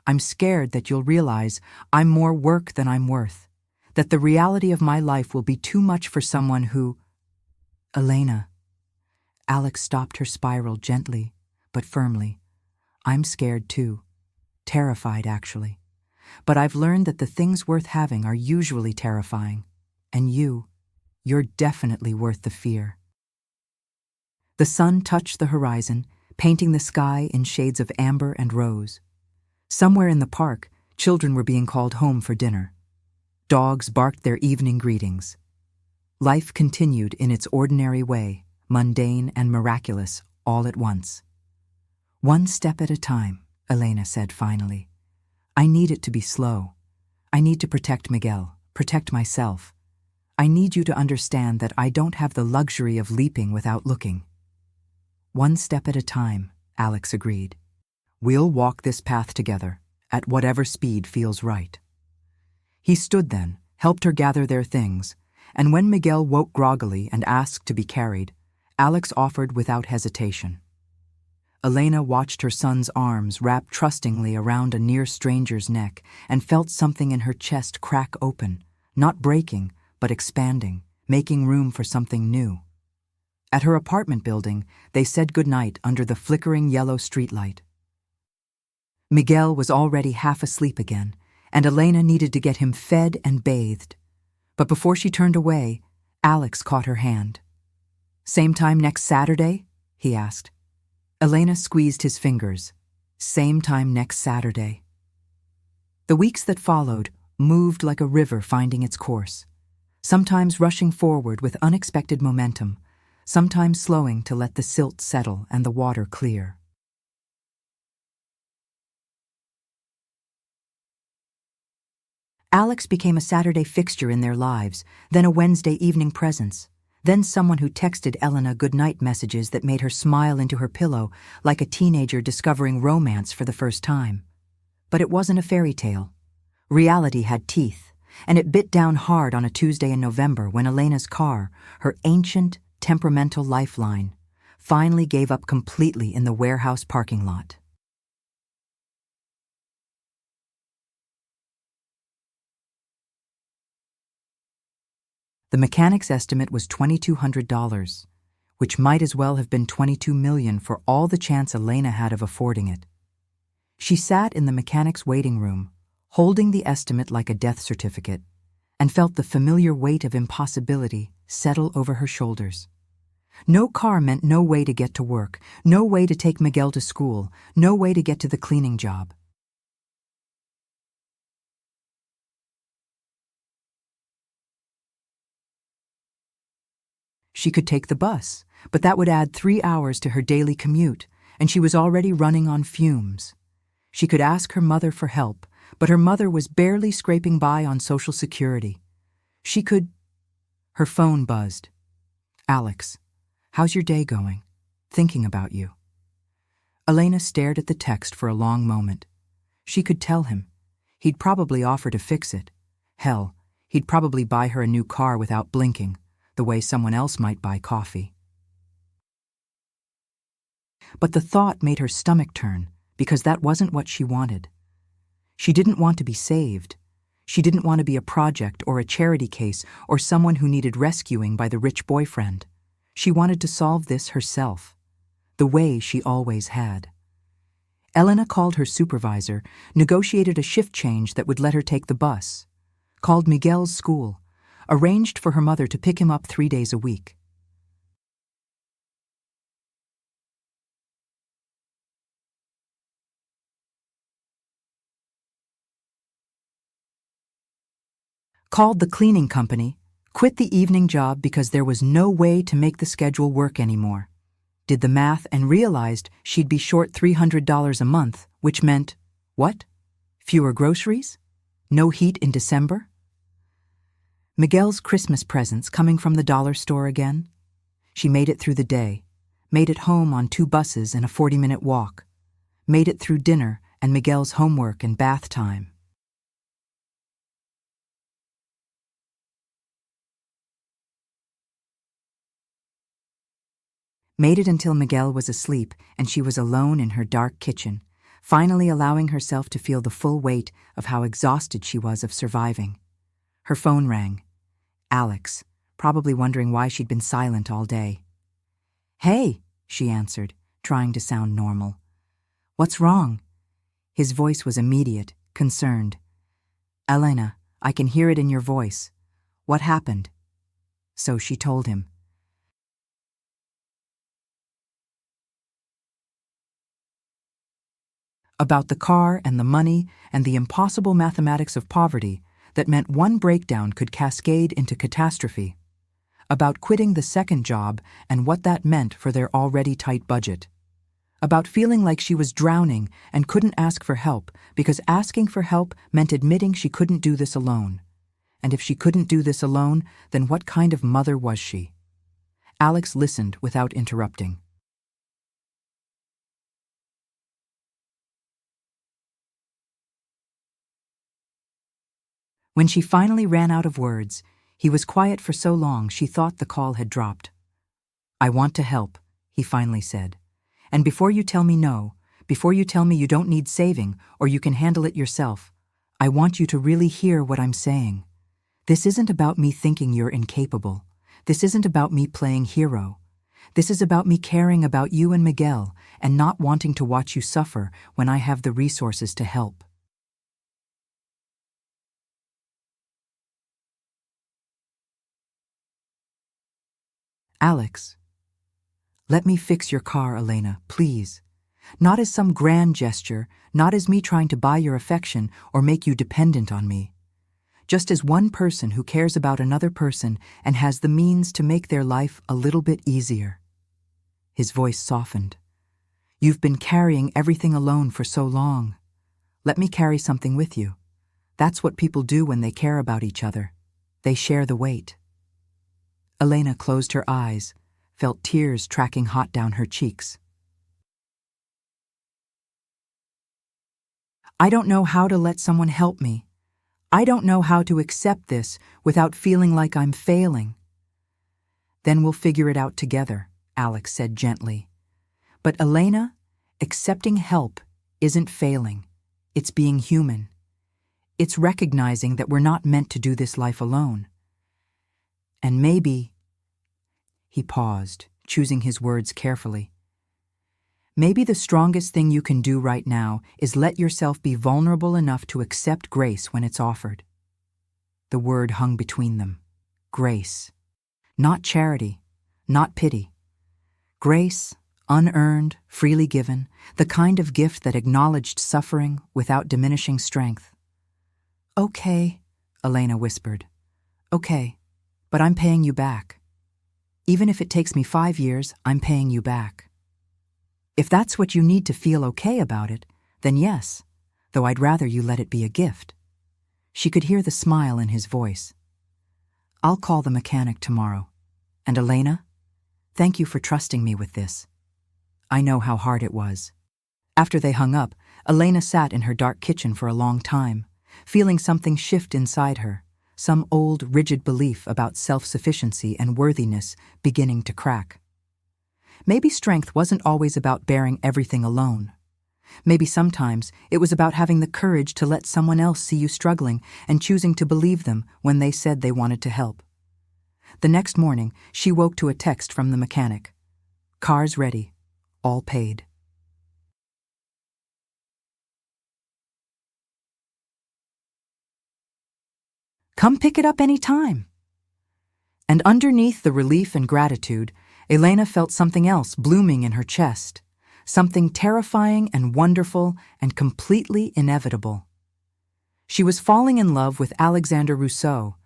I'm scared that you'll realize I'm more work than I'm worth, that the reality of my life will be too much for someone who—" "Elena." Alex stopped her spiral gently, but firmly. "I'm scared too. Terrified, actually. But I've learned that the things worth having are usually terrifying. And you're definitely worth the fear." The sun touched the horizon, painting the sky in shades of amber and rose. Somewhere in the park, children were being called home for dinner. Dogs barked their evening greetings. Life continued in its ordinary way, mundane and miraculous all at once. One step at a time, Elena said finally. I need it to be slow. I need to protect Miguel, protect myself. I need you to understand that I don't have the luxury of leaping without looking. One step at a time, Alex agreed. We'll walk this path together, at whatever speed feels right. He stood then, helped her gather their things, and when Miguel woke groggily and asked to be carried, Alex offered without hesitation. Elena watched her son's arms wrap trustingly around a near stranger's neck and felt something in her chest crack open, not breaking, but expanding, making room for something new. At her apartment building, they said goodnight under the flickering yellow streetlight. Miguel was already half asleep again, and Elena needed to get him fed and bathed. But before she turned away, Alex caught her hand. Same time next Saturday? He asked. Elena squeezed his fingers. Same time next Saturday. The weeks that followed moved like a river finding its course, sometimes rushing forward with unexpected momentum, sometimes slowing to let the silt settle and the water clear. Alex became a Saturday fixture in their lives, then a Wednesday evening presence, then someone who texted Elena goodnight messages that made her smile into her pillow like a teenager discovering romance for the first time. But it wasn't a fairy tale. Reality had teeth, and it bit down hard on a Tuesday in November when Elena's car, her ancient, temperamental lifeline, finally gave up completely in the warehouse parking lot. The mechanic's estimate was $2,200, which might as well have been $22 million for all the chance Elena had of affording it. She sat in the mechanic's waiting room, holding the estimate like a death certificate, and felt the familiar weight of impossibility settle over her shoulders. No car meant no way to get to work, no way to take Miguel to school, no way to get to the cleaning job. She could take the bus, but that would add 3 hours to her daily commute, and she was already running on fumes. She could ask her mother for help, but her mother was barely scraping by on Social Security. She could... Her phone buzzed. Alex, how's your day going? Thinking about you. Elena stared at the text for a long moment. She could tell him. He'd probably offer to fix it. Hell, he'd probably buy her a new car without blinking, the way someone else might buy coffee. But the thought made her stomach turn, because that wasn't what she wanted. She didn't want to be saved. She didn't want to be a project or a charity case or someone who needed rescuing by the rich boyfriend. She wanted to solve this herself, the way she always had. Elena called her supervisor, negotiated a shift change that would let her take the bus, called Miguel's school, arranged for her mother to pick him up 3 days a week. Called the cleaning company, quit the evening job because there was no way to make the schedule work anymore. Did the math and realized she'd be short $300 a month, which meant, what? Fewer groceries? No heat in December? Miguel's Christmas presents coming from the dollar store again? She made it through the day, made it home on 2 buses and a 40-minute walk, made it through dinner and Miguel's homework and bath time. Made it until Miguel was asleep and she was alone in her dark kitchen, finally allowing herself to feel the full weight of how exhausted she was of surviving. Her phone rang. Alex, probably wondering why she'd been silent all day. Hey, she answered, trying to sound normal. What's wrong? His voice was immediate, concerned. Elena, I can hear it in your voice. What happened? So she told him. About the car and the money and the impossible mathematics of poverty that meant one breakdown could cascade into catastrophe. About quitting the second job and what that meant for their already tight budget. about feeling like she was drowning and couldn't ask for help because asking for help meant admitting she couldn't do this alone. And if she couldn't do this alone, then what kind of mother was she? Alex listened without interrupting. When she finally ran out of words, he was quiet for so long she thought the call had dropped. "I want to help," he finally said. "And before you tell me no, before you tell me you don't need saving or you can handle it yourself, I want you to really hear what I'm saying. This isn't about me thinking you're incapable. This isn't about me playing hero. This is about me caring about you and Miguel and not wanting to watch you suffer when I have the resources to help." "Alex, let me fix your car, Elena, please. Not as some grand gesture, not as me trying to buy your affection or make you dependent on me. Just as one person who cares about another person and has the means to make their life a little bit easier." His voice softened. "You've been carrying everything alone for so long. Let me carry something with you. That's what people do when they care about each other. They share the weight." Elena closed her eyes, felt tears tracking hot down her cheeks. "I don't know how to let someone help me. I don't know how to accept this without feeling like I'm failing." "Then we'll figure it out together," Alex said gently. "But Elena, accepting help isn't failing. It's being human. It's recognizing that we're not meant to do this life alone. And maybe—" He paused, choosing his words carefully. "Maybe the strongest thing you can do right now is let yourself be vulnerable enough to accept grace when it's offered." The word hung between them. Grace. Not charity, not pity. Grace, unearned, freely given, the kind of gift that acknowledged suffering without diminishing strength. "Okay," Elena whispered. "Okay, but I'm paying you back. Even if it takes me 5 years, I'm paying you back." "If that's what you need to feel okay about it, then yes, though I'd rather you let it be a gift." She could hear the smile in his voice. "I'll call the mechanic tomorrow. And Elena, thank you for trusting me with this. I know how hard it was." After they hung up, Elena sat in her dark kitchen for a long time, feeling something shift inside her, some old, rigid belief about self-sufficiency and worthiness beginning to crack. Maybe strength wasn't always about bearing everything alone. Maybe sometimes it was about having the courage to let someone else see you struggling and choosing to believe them when they said they wanted to help. The next morning, she woke to a text from the mechanic. "Car's ready. All paid." "Come pick it up any time." And underneath the relief and gratitude, Elena felt something else blooming in her chest, something terrifying and wonderful and completely inevitable. She was falling in love with Alexander Rousseau,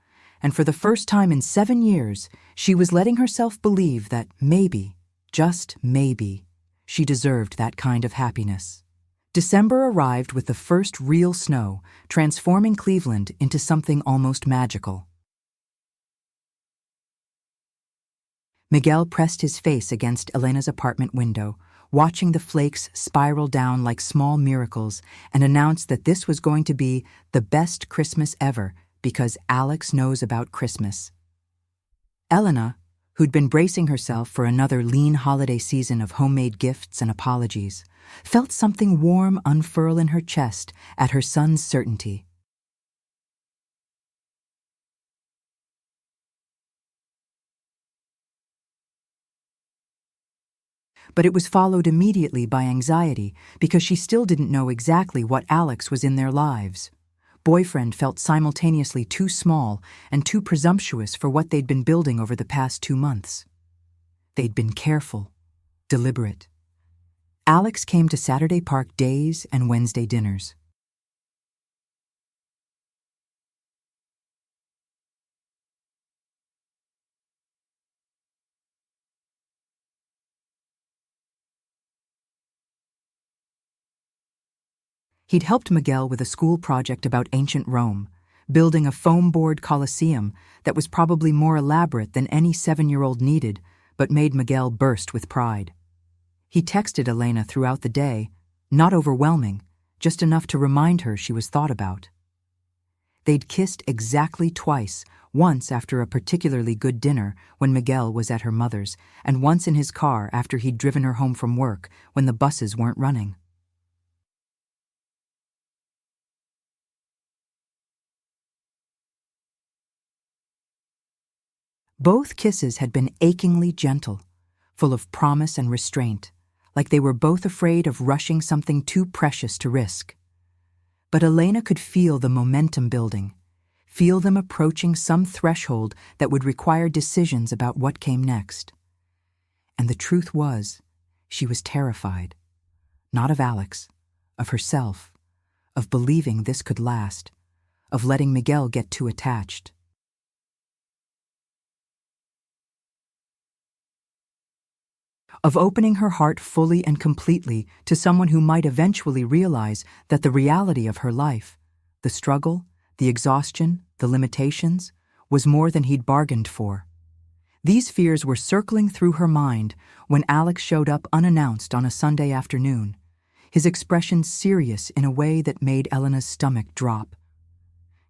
and for the first time in 7 years, she was letting herself believe that maybe, just maybe, she deserved that kind of happiness. December arrived with the first real snow, transforming Cleveland into something almost magical. Miguel pressed his face against Elena's apartment window, watching the flakes spiral down like small miracles, and announced that this was going to be the best Christmas ever because Alex knows about Christmas. Elena, who'd been bracing herself for another lean holiday season of homemade gifts and apologies, felt something warm unfurl in her chest at her son's certainty. But it was followed immediately by anxiety because she still didn't know exactly what Alex was in their lives. Boyfriend felt simultaneously too small and too presumptuous for what they'd been building over the past 2 months. They'd been careful, deliberate. Alex came to Saturday Park days and Wednesday dinners. He'd helped Miguel with a school project about ancient Rome, building a foam-board Colosseum that was probably more elaborate than any 7-year-old needed, but made Miguel burst with pride. He texted Elena throughout the day, not overwhelming, just enough to remind her she was thought about. They'd kissed exactly twice, once after a particularly good dinner when Miguel was at her mother's, and once in his car after he'd driven her home from work when the buses weren't running. Both kisses had been achingly gentle, full of promise and restraint, like they were both afraid of rushing something too precious to risk. But Elena could feel the momentum building, feel them approaching some threshold that would require decisions about what came next. And the truth was, she was terrified. Not of Alex, of herself, of believing this could last, of letting Miguel get too attached. Of opening her heart fully and completely to someone who might eventually realize that the reality of her life, the struggle, the exhaustion, the limitations, was more than he'd bargained for. These fears were circling through her mind when Alex showed up unannounced on a Sunday afternoon, his expression serious in a way that made Elena's stomach drop.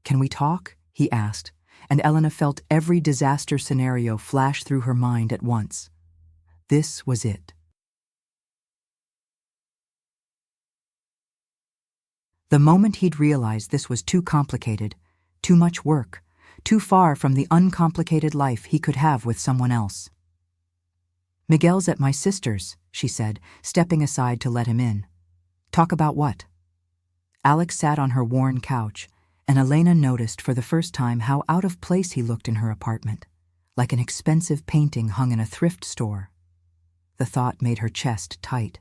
"Can we talk?" he asked, and Elena felt every disaster scenario flash through her mind at once. This was it. The moment he'd realized this was too complicated, too much work, too far from the uncomplicated life he could have with someone else. "Miguel's at my sister's," she said, stepping aside to let him in. "Talk about what?" Alex sat on her worn couch, and Elena noticed for the first time how out of place he looked in her apartment, like an expensive painting hung in a thrift store. The thought made her chest tight.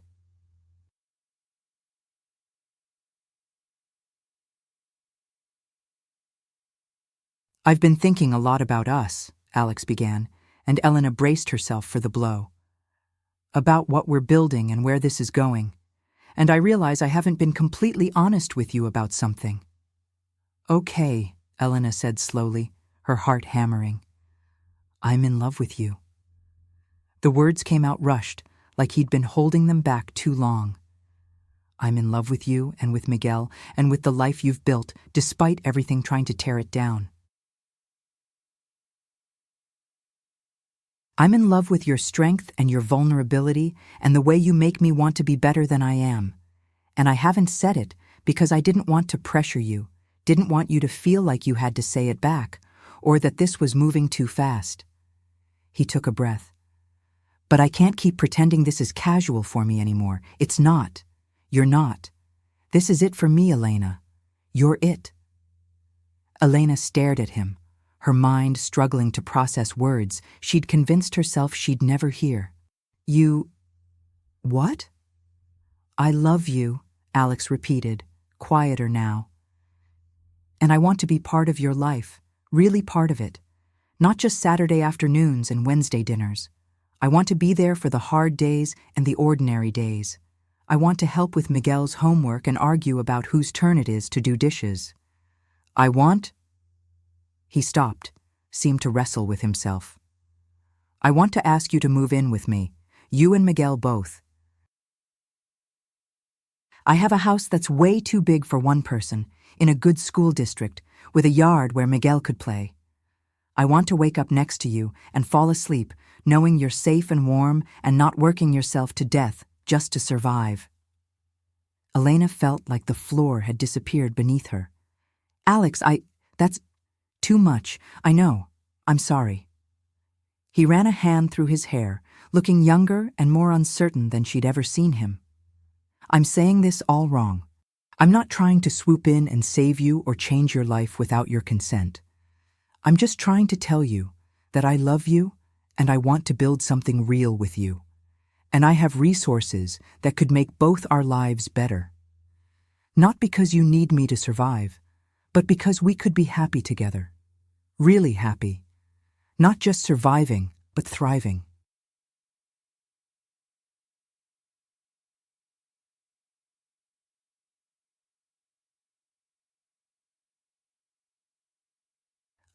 "I've been thinking a lot about us," Alex began, and Elena braced herself for the blow. "About what we're building and where this is going. And I realize I haven't been completely honest with you about something." "Okay," Elena said slowly, her heart hammering. "I'm in love with you." The words came out rushed, like he'd been holding them back too long. "I'm in love with you and with Miguel and with the life you've built, despite everything trying to tear it down. I'm in love with your strength and your vulnerability and the way you make me want to be better than I am. And I haven't said it because I didn't want to pressure you, didn't want you to feel like you had to say it back, or that this was moving too fast." He took a breath. "But I can't keep pretending this is casual for me anymore. It's not. You're not. This is it for me, Elena. You're it." Elena stared at him, her mind struggling to process words she'd convinced herself she'd never hear. "You... what?" "I love you," Alex repeated, quieter now. "And I want to be part of your life, really part of it. Not just Saturday afternoons and Wednesday dinners. I want to be there for the hard days and the ordinary days. I want to help with Miguel's homework and argue about whose turn it is to do dishes. I want..." He stopped, seemed to wrestle with himself. "I want to ask you to move in with me, you and Miguel both. I have a house that's way too big for one person, in a good school district, with a yard where Miguel could play. I want to wake up next to you and fall asleep, knowing you're safe and warm and not working yourself to death just to survive." Elena felt like the floor had disappeared beneath her. "Alex, that's too much. I know. I'm sorry." He ran a hand through his hair, looking younger and more uncertain than she'd ever seen him. "I'm saying this all wrong. I'm not trying to swoop in and save you or change your life without your consent. I'm just trying to tell you that I love you and I want to build something real with you. And I have resources that could make both our lives better. Not because you need me to survive, but because we could be happy together. Really happy. Not just surviving, but thriving."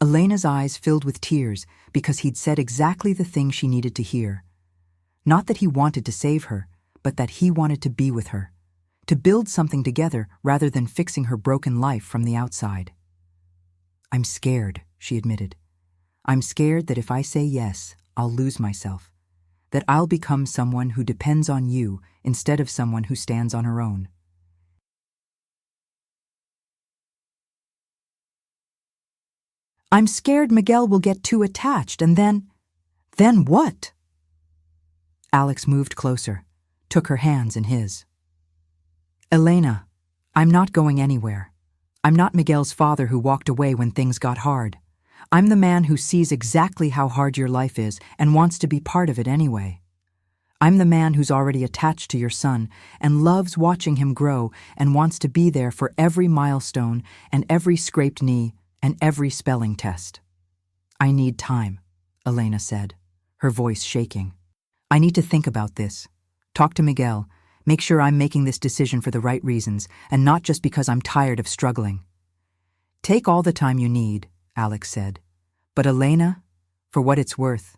Elena's eyes filled with tears because he'd said exactly the thing she needed to hear. Not that he wanted to save her, but that he wanted to be with her, to build something together rather than fixing her broken life from the outside. "I'm scared," she admitted. "I'm scared that if I say yes, I'll lose myself, that I'll become someone who depends on you instead of someone who stands on her own." "I'm scared Miguel will get too attached and then what?" Alex moved closer, took her hands in his. "Elena, I'm not going anywhere. I'm not Miguel's father who walked away when things got hard. I'm the man who sees exactly how hard your life is and wants to be part of it anyway. I'm the man who's already attached to your son and loves watching him grow and wants to be there for every milestone and every scraped knee and every spelling test." "I need time," Elena said, her voice shaking. "I need to think about this. Talk to Miguel. Make sure I'm making this decision for the right reasons and not just because I'm tired of struggling." "Take all the time you need," Alex said. "But Elena, for what it's worth,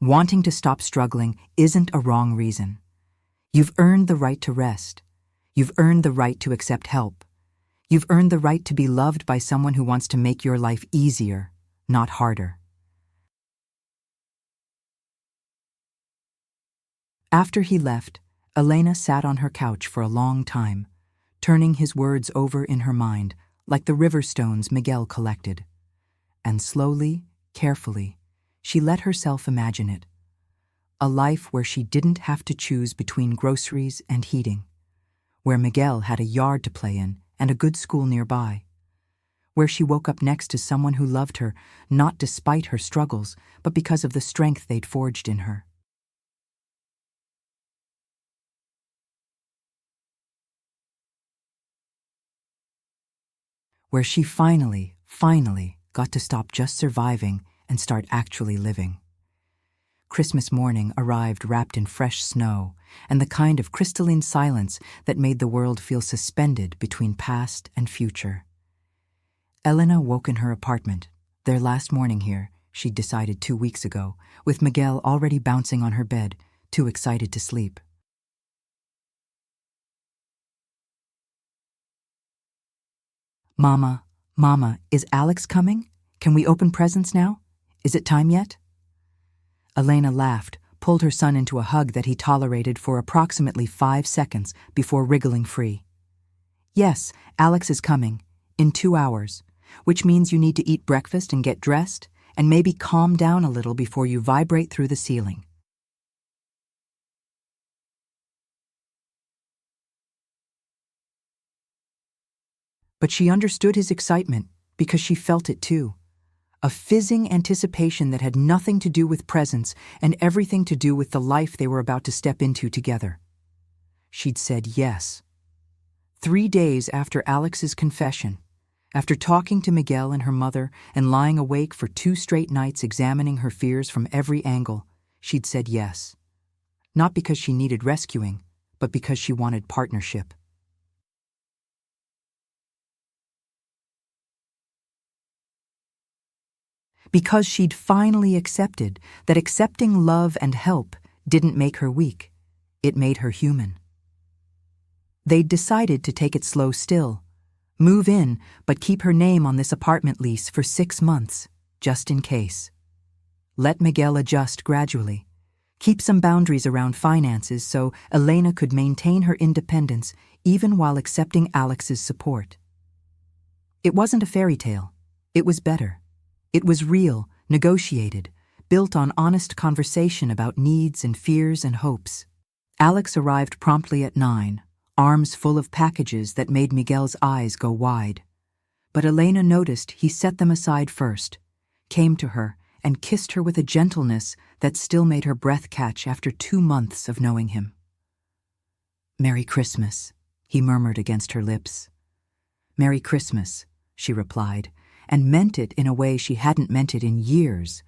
wanting to stop struggling isn't a wrong reason. You've earned the right to rest. You've earned the right to accept help. You've earned the right to be loved by someone who wants to make your life easier, not harder." After he left, Elena sat on her couch for a long time, turning his words over in her mind like the river stones Miguel collected. And slowly, carefully, she let herself imagine it. A life where she didn't have to choose between groceries and heating, where Miguel had a yard to play in and a good school nearby, where she woke up next to someone who loved her not despite her struggles, but because of the strength they'd forged in her. Where she finally got to stop just surviving and start actually living. Christmas morning arrived wrapped in fresh snow and the kind of crystalline silence that made the world feel suspended between past and future. Elena woke in her apartment, their last morning here, she'd decided 2 weeks ago, with Miguel already bouncing on her bed, too excited to sleep. Mama, is Alex coming? Can we open presents now? Is it time yet?" Elena laughed, pulled her son into a hug that he tolerated for approximately 5 seconds before wriggling free. "Yes, Alex is coming, in 2 hours, which means you need to eat breakfast and get dressed, and maybe calm down a little before you vibrate through the ceiling." But she understood his excitement because she felt it too. A fizzing anticipation that had nothing to do with presents and everything to do with the life they were about to step into together. She'd said yes. 3 days after Alex's confession, after talking to Miguel and her mother and lying awake for 2 straight nights examining her fears from every angle, she'd said yes. Not because she needed rescuing, but because she wanted partnership. Because she'd finally accepted that accepting love and help didn't make her weak, it made her human. They'd decided to take it slow still, move in, but keep her name on this apartment lease for 6 months, just in case. Let Miguel adjust gradually, keep some boundaries around finances so Elena could maintain her independence even while accepting Alex's support. It wasn't a fairy tale. It was better. It was real, negotiated, built on honest conversation about needs and fears and hopes. Alex arrived promptly at 9, arms full of packages that made Miguel's eyes go wide. But Elena noticed he set them aside first, came to her, and kissed her with a gentleness that still made her breath catch after 2 months of knowing him. "Merry Christmas," he murmured against her lips. "Merry Christmas," she replied, and meant it in a way she hadn't meant it in years.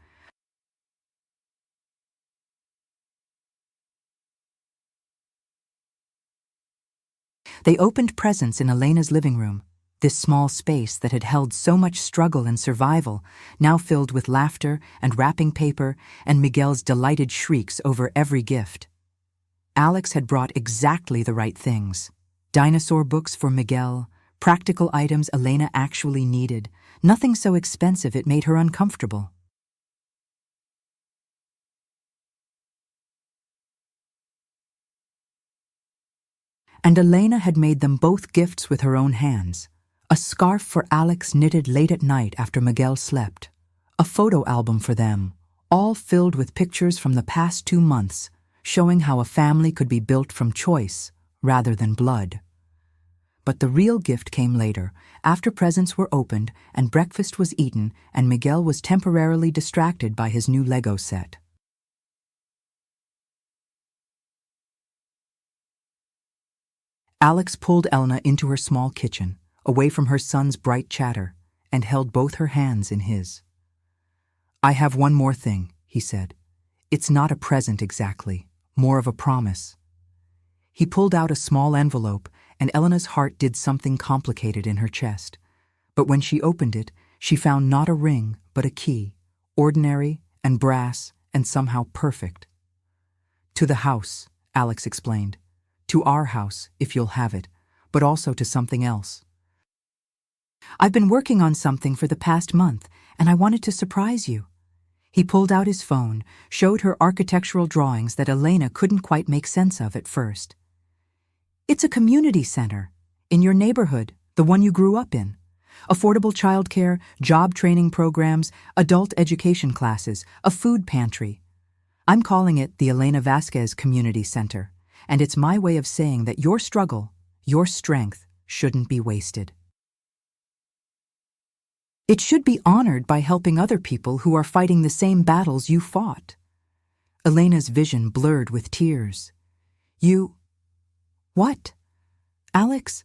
They opened presents in Elena's living room, This small space that had held so much struggle and survival, now filled with laughter and wrapping paper and Miguel's delighted shrieks over every gift. Alex had brought exactly the right things. Dinosaur books for Miguel, practical items Elena actually needed, nothing so expensive it made her uncomfortable. And Elena had made them both gifts with her own hands. A scarf for Alex knitted late at night after Miguel slept. A photo album for them, all filled with pictures from the past 2 months, showing how a family could be built from choice rather than blood. But the real gift came later, after presents were opened and breakfast was eaten and Miguel was temporarily distracted by his new Lego set. Alex pulled Elena into her small kitchen, away from her son's bright chatter, and held both her hands in his. "I have one more thing," he said. "It's not a present exactly, more of a promise." He pulled out a small envelope, and Elena's heart did something complicated in her chest. But when she opened it, she found not a ring, but a key, ordinary and brass and somehow perfect. "To the house," Alex explained. "To our house, if you'll have it, but also to something else. I've been working on something for the past month, and I wanted to surprise you." He pulled out his phone, showed her architectural drawings that Elena couldn't quite make sense of at first. "It's a community center, in your neighborhood, the one you grew up in. Affordable childcare, job training programs, adult education classes, a food pantry. I'm calling it the Elena Vasquez Community Center, and it's my way of saying that your struggle, your strength, shouldn't be wasted. It should be honored by helping other people who are fighting the same battles you fought." Elena's vision blurred with tears. "You... what? Alex?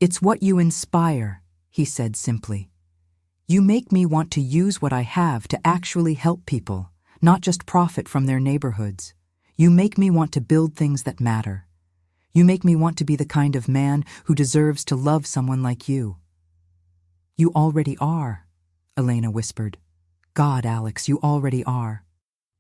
It's what you inspire," he said simply. "You make me want to use what I have to actually help people, not just profit from their neighborhoods. You make me want to build things that matter. You make me want to be the kind of man who deserves to love someone like you." "You already are," Elena whispered. "God, Alex, you already are."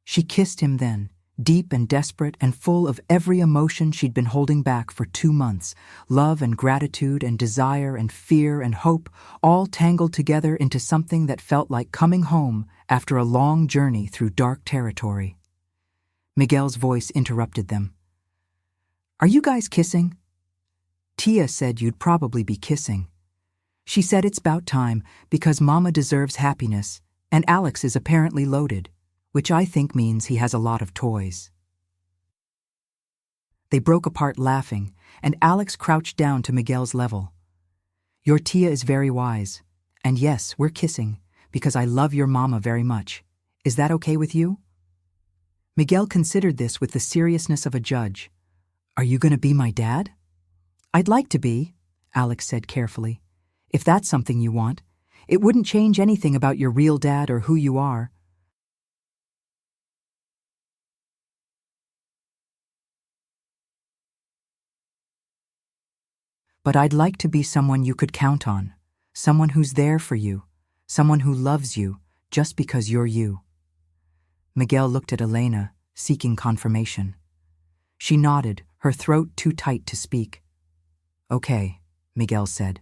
She kissed him then, deep and desperate and full of every emotion she'd been holding back for 2 months, love and gratitude and desire and fear and hope, all tangled together into something that felt like coming home after a long journey through dark territory. Miguel's voice interrupted them. "Are you guys kissing? Tia said you'd probably be kissing. She said it's about time because Mama deserves happiness, and Alex is apparently loaded, which I think means he has a lot of toys." They broke apart laughing, and Alex crouched down to Miguel's level. "Your Tia is very wise, and yes, we're kissing, because I love your Mama very much. Is that okay with you?" Miguel considered this with the seriousness of a judge. "Are you going to be my dad?" "I'd like to be," Alex said carefully. "If that's something you want. It wouldn't change anything about your real dad or who you are." "But I'd like to be someone you could count on, someone who's there for you, someone who loves you just because you're you." Miguel looked at Elena, seeking confirmation. She nodded, her throat too tight to speak. "Okay," Miguel said.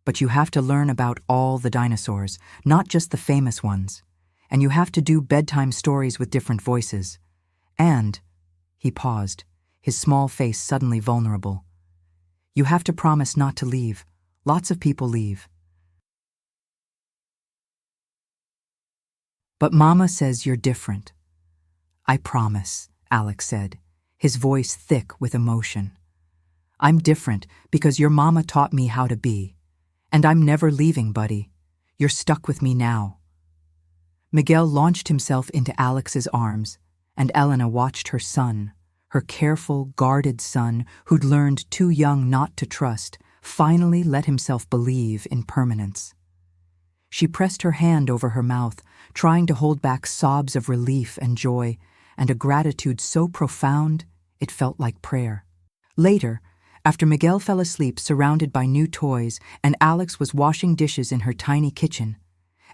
"But you have to learn about all the dinosaurs, not just the famous ones. And you have to do bedtime stories with different voices. And," he paused, his small face suddenly vulnerable, "you have to promise not to leave. Lots of people leave." "But Mama says you're different." "I promise," Alex said, his voice thick with emotion. "I'm different because your Mama taught me how to be. And I'm never leaving, buddy. You're stuck with me now." Miguel launched himself into Alex's arms, and Elena watched her son, her careful, guarded son who'd learned too young not to trust, finally let himself believe in permanence. She pressed her hand over her mouth, trying to hold back sobs of relief and joy, and a gratitude so profound it felt like prayer. Later, After Miguel fell asleep surrounded by new toys and Alex was washing dishes in her tiny kitchen,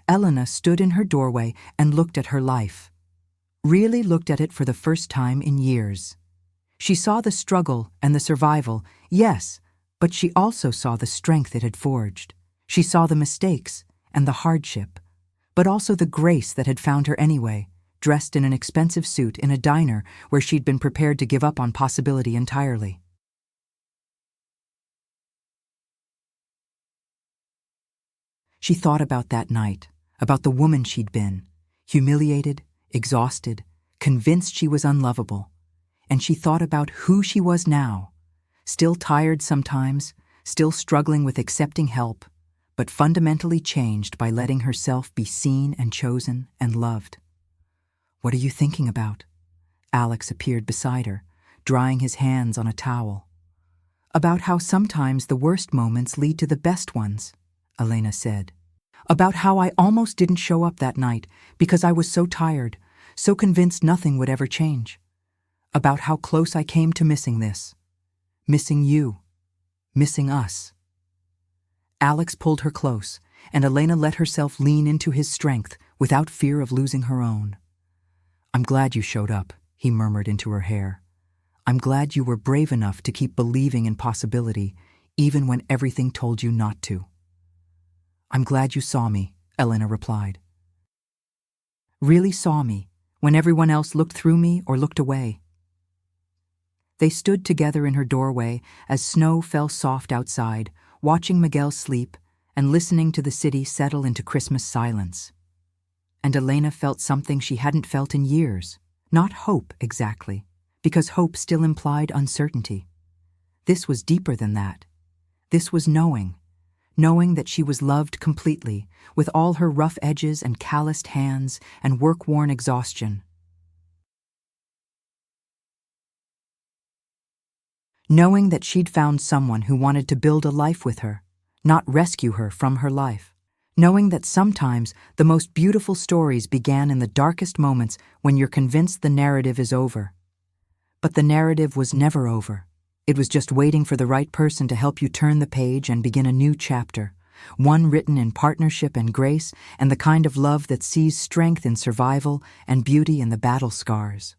Elena stood in her doorway and looked at her life. Really looked at it for the first time in years. She saw the struggle and the survival, yes, but she also saw the strength it had forged. She saw the mistakes and the hardship, but also the grace that had found her anyway, dressed in an expensive suit in a diner where she'd been prepared to give up on possibility entirely. She thought about that night, about the woman she'd been, humiliated, exhausted, convinced she was unlovable. And she thought about who she was now, still tired sometimes, still struggling with accepting help, but fundamentally changed by letting herself be seen and chosen and loved. "What are you thinking about?" Alex appeared beside her, drying his hands on a towel. "About how sometimes the worst moments lead to the best ones," Elena said. "About how I almost didn't show up that night because I was so tired, so convinced nothing would ever change. About how close I came to missing this. Missing you. Missing us." Alex pulled her close, and Elena let herself lean into his strength without fear of losing her own. "I'm glad you showed up," he murmured into her hair. "I'm glad you were brave enough to keep believing in possibility, even when everything told you not to." "I'm glad you saw me," Elena replied. "Really saw me, when everyone else looked through me or looked away." They stood together in her doorway as snow fell soft outside, watching Miguel sleep and listening to the city settle into Christmas silence. And Elena felt something she hadn't felt in years. Not hope, exactly, because hope still implied uncertainty. This was deeper than that. This was knowing that she was loved completely, with all her rough edges and calloused hands and work-worn exhaustion. Knowing that she'd found someone who wanted to build a life with her, not rescue her from her life. Knowing that sometimes the most beautiful stories began in the darkest moments when you're convinced the narrative is over. But the narrative was never over. It was just waiting for the right person to help you turn the page and begin a new chapter, one written in partnership and grace and the kind of love that sees strength in survival and beauty in the battle scars.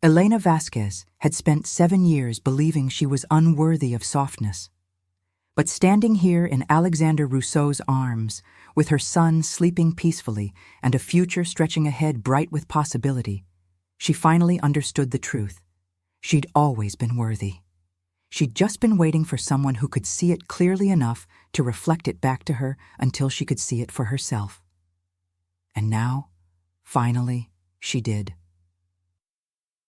Elena Vasquez had spent 7 years believing she was unworthy of softness. But standing here in Alexander Rousseau's arms, with her son sleeping peacefully and a future stretching ahead bright with possibility, she finally understood the truth. She'd always been worthy. She'd just been waiting for someone who could see it clearly enough to reflect it back to her until she could see it for herself. And now, finally, she did.